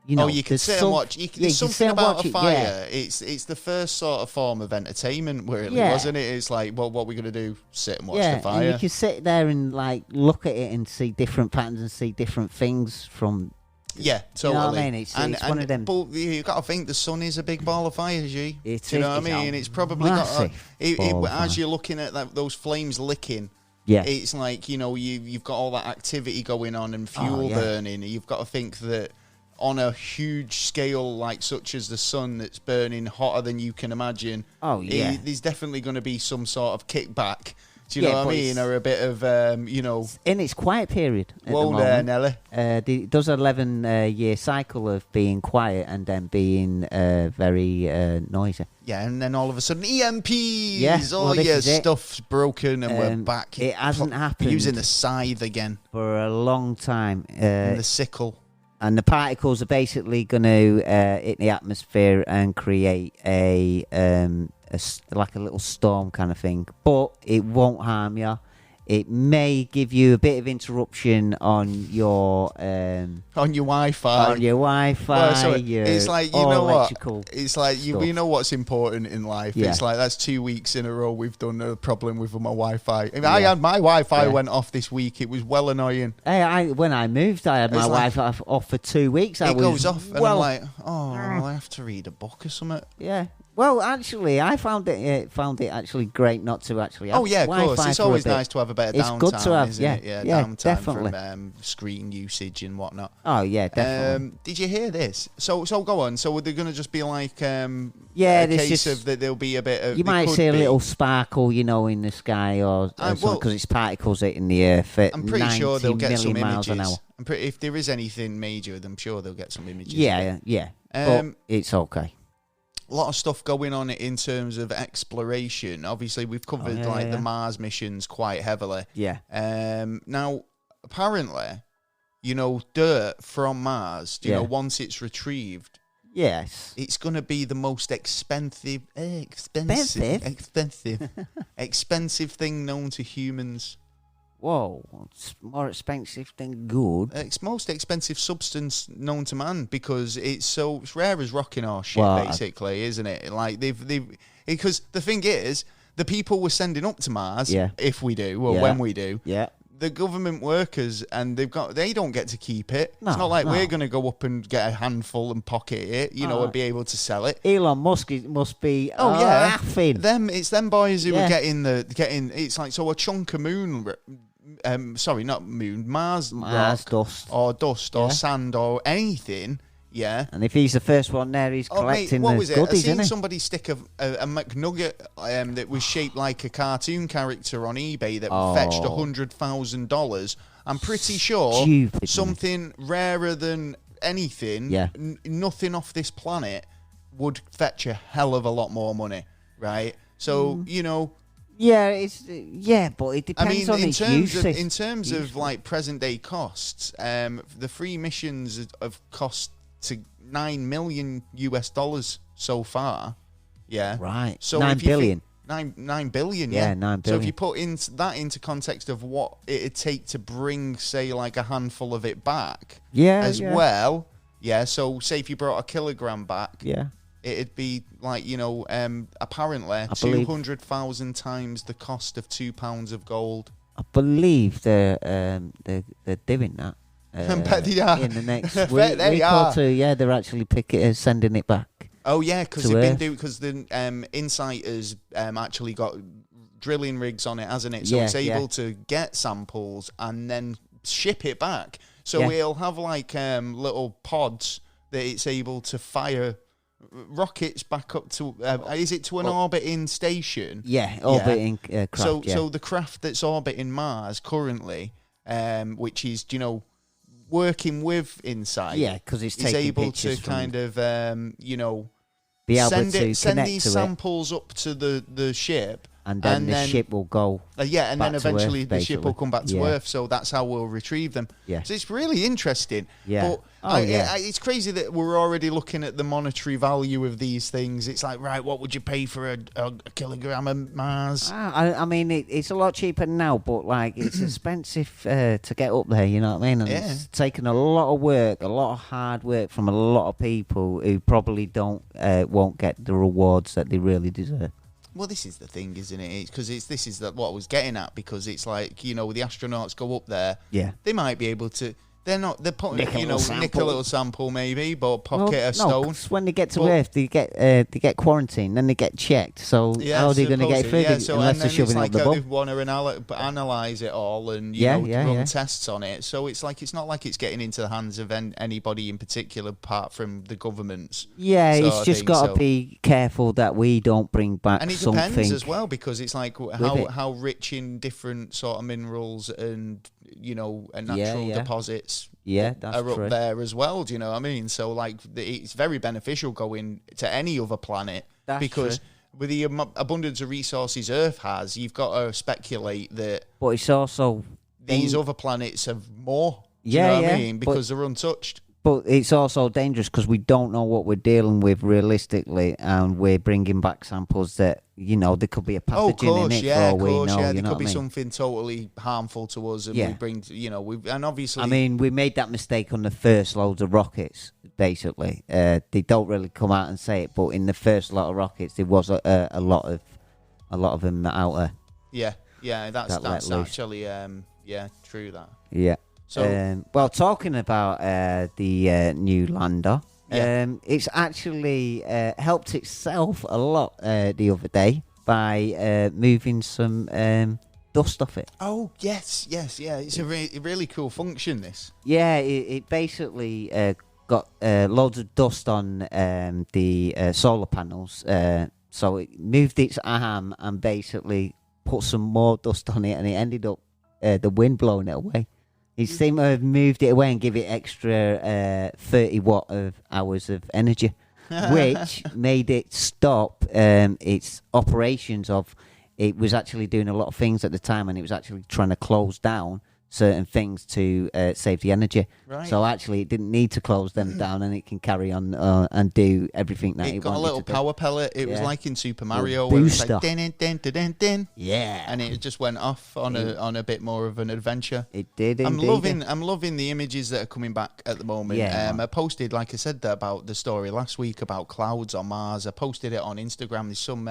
you can sit and watch. There's something about a fire. It's the first sort of form of entertainment, really, wasn't it? It's like, well, what we're gonna do? Sit and watch the fire. And you can sit there and like look at it and see different patterns and see different things from. Yeah, totally. You know what I mean? It's one of them. But you've got to think the sun is a big ball of fire, G. Do you know what I mean? It's probably got as you're looking at those flames licking. Yeah, it's like you've got all that activity going on and fuel burning. You've got to think that on a huge scale, like such as the sun, that's burning hotter than you can imagine. Oh yeah, there's definitely going to be some sort of kickback. Do you know what I mean? Or a bit of, in its quiet period. Whoa there, Nelly. It does 11-year cycle of being quiet and then being very noisy. Yeah, and then all of a sudden, EMPs! Yeah, stuff's broken and we're back. It hasn't happened. Using the scythe again. For a long time. And the sickle. And the particles are basically going to hit the atmosphere and create like a little storm kind of thing, but it won't harm you. It may give you a bit of interruption on your Wi-Fi. Well, it's like what? It's like you know what's important in life. Yeah. It's like that's 2 weeks in a row we've done a problem with my Wi-Fi. I had my Wi-Fi went off this week. It was well annoying. When I moved, I had my Wi-Fi off for 2 weeks. It goes off, and I'm like, I have to read a book or something. Yeah. Well, actually, I found it actually great not to actually have of course. It's always nice to have a better downtime, good to have, isn't it? Yeah, downtime definitely. From screen usage and whatnot. Oh, yeah, definitely. Did you hear this? So go on. So they're going to just be like a case of that there'll be a bit of... You might see a little sparkle, in the sky or something, because it's particles hitting the Earth at I'm pretty sure they'll get some miles images. an hour. If there is anything major, I'm sure they'll get some images. Yeah. But it's okay. A lot of stuff going on in terms of exploration. Obviously, we've covered the Mars missions quite heavily. Yeah. Now, apparently, dirt from Mars, once it's retrieved, yes, it's going to be the most expensive thing known to humans. Whoa, it's more expensive than good. It's most expensive substance known to man because it's rare as rocking horse shit, basically, isn't it? Like because the thing is, the people we're sending up to Mars, if we do or when we do, the government workers, and they don't get to keep it. No, it's not like no. we're going to go up and get a handful and pocket it, and be able to sell it. Elon Musk must be laughing. It's them boys who are getting. It's like so a chunk of Mars rock, dust or sand or anything. Yeah, and if he's the first one there, he's collecting what the was it? goodies, I seen isn't he? somebody stick a McNugget that was shaped like a cartoon character on eBay that fetched $100,000. I'm pretty sure something rarer than anything, nothing off this planet, would fetch a hell of a lot more money, right? So Yeah, but it depends on its use. In terms of like present day costs, the free missions have cost to $9 million so far. Yeah, right. So $9 billion. $9 billion. Yeah, $9 billion. So if you put that into context of what it'd take to bring, say, like a handful of it back, well. Yeah. So say if you brought a kilogram back, it'd be like apparently 200,000 times the cost of £2 of gold. I believe they're doing that. I bet they are. In the next week or two, they're actually sending it back. Oh yeah, because the Insight's actually got drilling rigs on it, hasn't it? So it's able to get samples and then ship it back. So it'll have like little pods that it's able to fire rockets back up to. Is it to an orbiting station? Yeah, orbiting craft. So the craft that's orbiting Mars currently, which is working with Insight, because it's able to kind of be able send to send connect these to samples up to the ship, and then the ship will go. And then eventually Earth, the ship will come back to Earth. So that's how we'll retrieve them. Yeah. So it's really interesting. Yeah. But it's crazy that we're already looking at the monetary value of these things. It's like, right, what would you pay for a kilogram of Mars? I mean, it's a lot cheaper now, but like it's expensive to get up there. You know what I mean? And it's taken a lot of work, a lot of hard work from a lot of people who probably won't get the rewards that they really deserve. Well, this is the thing, isn't it? Because this is what I was getting at. Because it's like the astronauts go up there. Yeah, they might be able to. They're putting nick a little sample maybe, but pocket a stone. No, when they get to Earth, they get quarantined, then they get checked. So how are they going to get through unless they're shoving up the bum? They want to analyse it all and run tests on it. So it's not like it's getting into the hands of anybody in particular, apart from the governments. Yeah, it's just got to be careful that we don't bring back something. And it depends as well, because it's like how rich in different sort of minerals and natural deposits. Yeah, that's are true. Up there as well. Do you know what I mean? So like, it's very beneficial going to any other planet because with the abundance of resources Earth has, you've got to speculate that. But it's also these other planets have more. Do you know what I mean? Because they're untouched. But it's also dangerous because we don't know what we're dealing with realistically, and we're bringing back samples that there could be a pathogen in it for all we know. Yeah, there could be something totally harmful to us, and we bring, and obviously. I mean, we made that mistake on the first loads of rockets. Basically, they don't really come out and say it, but in the first lot of rockets, there was a lot of them out there. Yeah, that's actually true. That. Yeah. So, talking about the new lander, it's actually helped itself a lot the other day by moving some dust off it. Oh, yes. It's a really cool function, this. Yeah, it basically got loads of dust on the solar panels. So it moved its arm and basically put some more dust on it, and it ended up the wind blowing it away. It seemed to have moved it away and give it extra 30 watt of hours of energy, which made it stop its operations of. It was actually doing a lot of things at the time, and it was actually trying to close down certain things to save the energy. Right. So actually, it didn't need to close them down, and it can carry on and do everything that it got wanted a little to do. power pellet. It was like in Super Mario, where it's like din. Yeah, and it just went off on a bit more of an adventure. It did. I'm loving the images that are coming back at the moment. Yeah, I posted, like I said, about the story last week about clouds on Mars. I posted it on Instagram. There's some.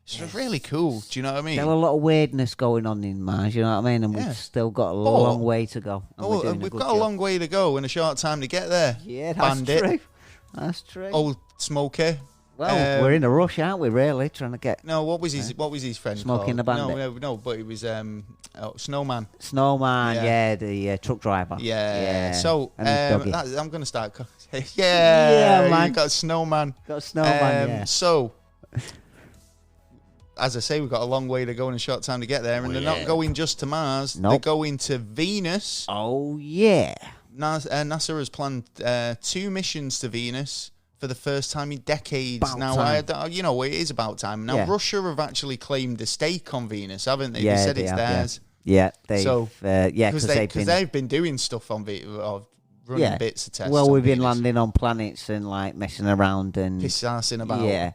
It's really cool. Do you know what I mean? There's a lot of weirdness going on in Mars, you know what I mean? And we've still got a long way to go. We've got a long way to go and a short time to get there. Yeah, that's true. That's true. Old Smokey. Well, we're in a rush, aren't we? Really, trying to get. No, what was his friend? Smoking the Bandit. No, but it was Snowman. Snowman, yeah, the truck driver. Yeah. So I'm going to start. Man. You got Snowman. Got Snowman. Yeah. So, as I say, we've got a long way to go and a short time to get there, and they're not going just to Mars. Nope. They're going to Venus. Oh yeah. NASA has planned 2 missions to Venus for the first time in decades. It is about time. Now, Russia have actually claimed a stake on Venus, haven't they? Yeah, they said it's theirs. Yeah, because they've been doing stuff on running bits of tests. Well, we've been Venus. Landing on planets and like messing around and pissing about. Yeah.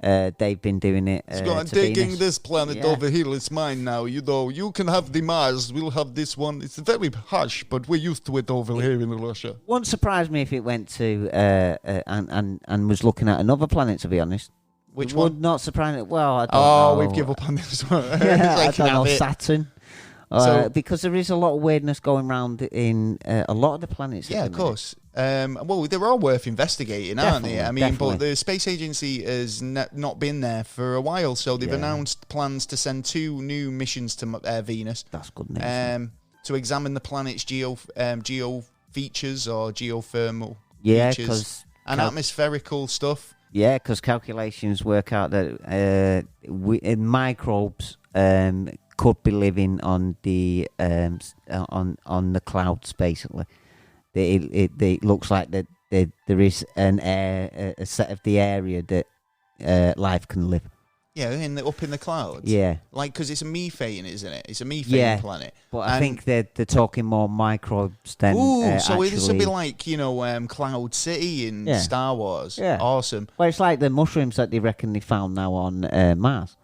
They've been doing it. Digging Venus. this planet over here. It's mine now. You can have the Mars. We'll have this one. It's very harsh, but we're used to it over here in Russia. Wouldn't surprise me if it went to and was looking at another planet. To be honest, which one? Would not surprise me. Well, I don't know. We've given up on this one. I don't know. Saturn. Because there is a lot of weirdness going around in a lot of the planets. Yeah, of course. Well, they're all worth investigating, aren't they? I mean, but the space agency has not been there for a while, so they've announced plans to send 2 new missions to Venus. That's good news. To examine the planet's geo features or geothermal features and atmospherical stuff. Yeah, because calculations work out that microbes could be living on the on the clouds, basically. It looks like that there is a set of the area that life can live. Yeah, up in the clouds. Yeah, like because it's a methane, isn't it? It's a methane planet. But I think they're talking more microbes than. So this will be like Cloud City in Star Wars. Yeah, awesome. Well, it's like the mushrooms that they reckon they found now on Mars.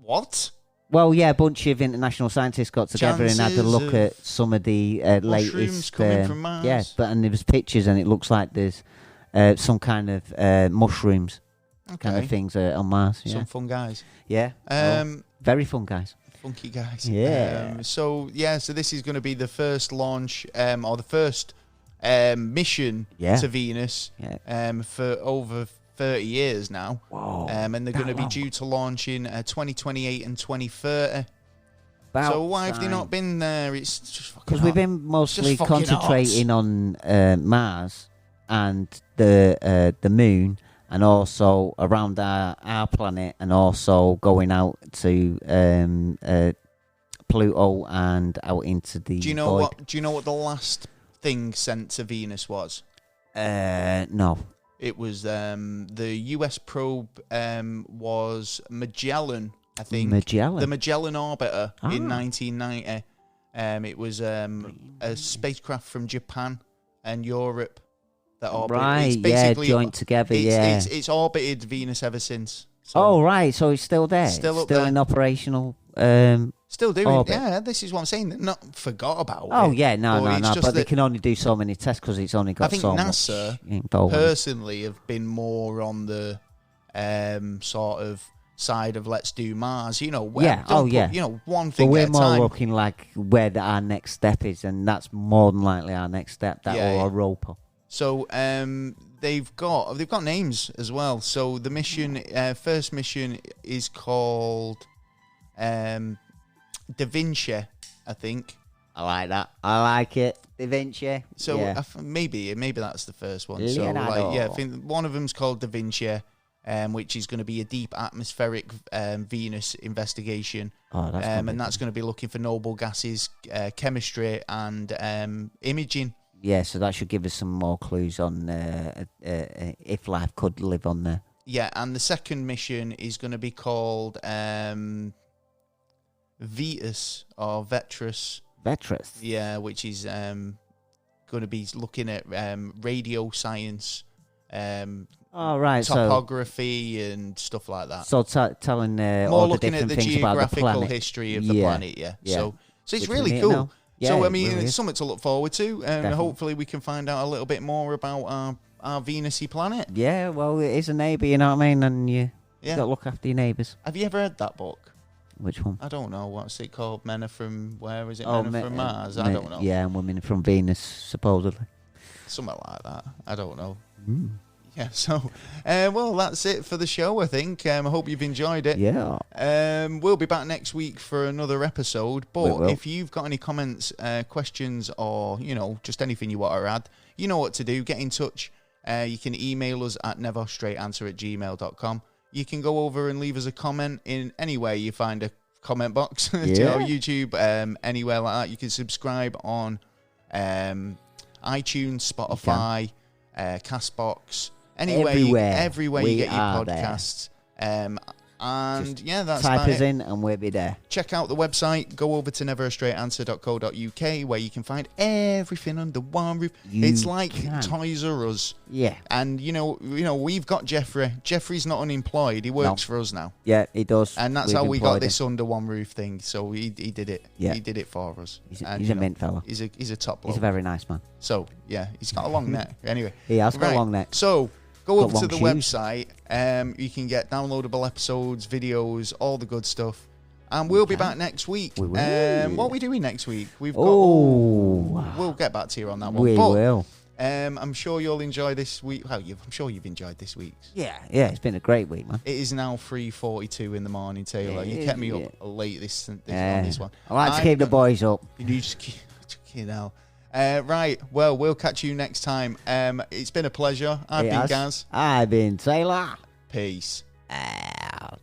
What? Well, yeah, a bunch of international scientists got together and had a look at some of the latest coming from Mars. Yeah, and there was pictures, and it looks like there's some kind of mushrooms, kind of things on Mars. Yeah. Some fun guys. Yeah, very fun guys. Funky guys. Yeah. So this is going to be the first launch, or the first mission to Venus. Yeah. For over 30 years now. Whoa. And they're going to be due to launch in 2028 and 2030. So why have they not been there? It's just fucking because we've been mostly concentrating on Mars and the moon, and also around our planet, and also going out to Pluto and out into the void. Do you know what the last thing sent to Venus was? No. It was the US probe was Magellan, I think. Magellan? The Magellan orbiter in 1990. It was a spacecraft from Japan and Europe that orbited. Right, joined together, It's orbited Venus ever since. So right, so it's still there. Still in operational. Still doing, orbit. Yeah. This is what I'm saying. They're not forgot about it. Oh yeah, no. But they can only do so many tests because it's only got so much. I think NASA personally have been more on the sort of side of let's do Mars. One thing. But we're at a more time. looking like where our next step is, and that's more than likely our next step. Or a roper. So they've got names as well. So the mission, first mission is called Da Vinci, I think. I like that. I like it. Da Vinci. So maybe that's the first one. Leonardo. So I think one of them's called Da Vinci, which is going to be a deep atmospheric Venus investigation. Oh, that's and that's going to be looking for noble gases, chemistry, and imaging. Yeah, so that should give us some more clues on if life could live on there. Yeah, and the second mission is going to be called Vetus or Vetrus. Vetrus? Yeah, which is going to be looking at radio science, topography and stuff like that. So telling more all looking the at the things geographical about the history of the planet, yeah. So it's really cool. Yeah, so, I mean, it's something to look forward to, and hopefully we can find out a little bit more about our Venus-y planet. Yeah, well, it is a neighbour, you know what I mean? And Yeah. You got to look after your neighbours. Have you ever read that book? Which one? I don't know. What's it called? Men Are From... Where is it? Oh, Men Are From Mars? I don't know. Yeah, and Women from Venus, supposedly. Something like that. I don't know. Mm. Yeah, so, well, that's it for the show, I think. I hope you've enjoyed it. Yeah. We'll be back next week for another episode. But if you've got any comments, questions, or, just anything you want to add, you know what to do. Get in touch. You can email us at neverstraightanswer@gmail.com. You can go over and leave us a comment in any way you find a comment box. To our YouTube, anywhere like that. You can subscribe on iTunes, Spotify, Castbox. Everywhere you get your podcasts. That's type us in and we'll be there. Check out the website. Go over to neverstraightanswer.co.uk where you can find everything under one roof. It's like Toys R Us. Yeah. And we've got Jeffrey. Jeffrey's not unemployed. He works for us now. Yeah, he does. And that's how we got this under one roof thing. So he did it. Yeah. He did it for us. He's a mint fella. He's a top bloke. He's a very nice man. So yeah, he's got a long neck. Anyway, he has got a long neck. So go over to the website. You can get downloadable episodes, videos, all the good stuff. And we'll be back next week. We will. What are we doing next week? We've got. We'll get back to you on that one. We will. I'm sure you'll enjoy this week. Well, I'm sure you've enjoyed this week's. Yeah, it's been a great week, man. It is now 3:42 in the morning, Taylor. You kept me up late on this one. I like to keep the boys up. You just keep right. Well, we'll catch you next time. It's been a pleasure. I've been Gaz. I've been Taylor. Peace. Out.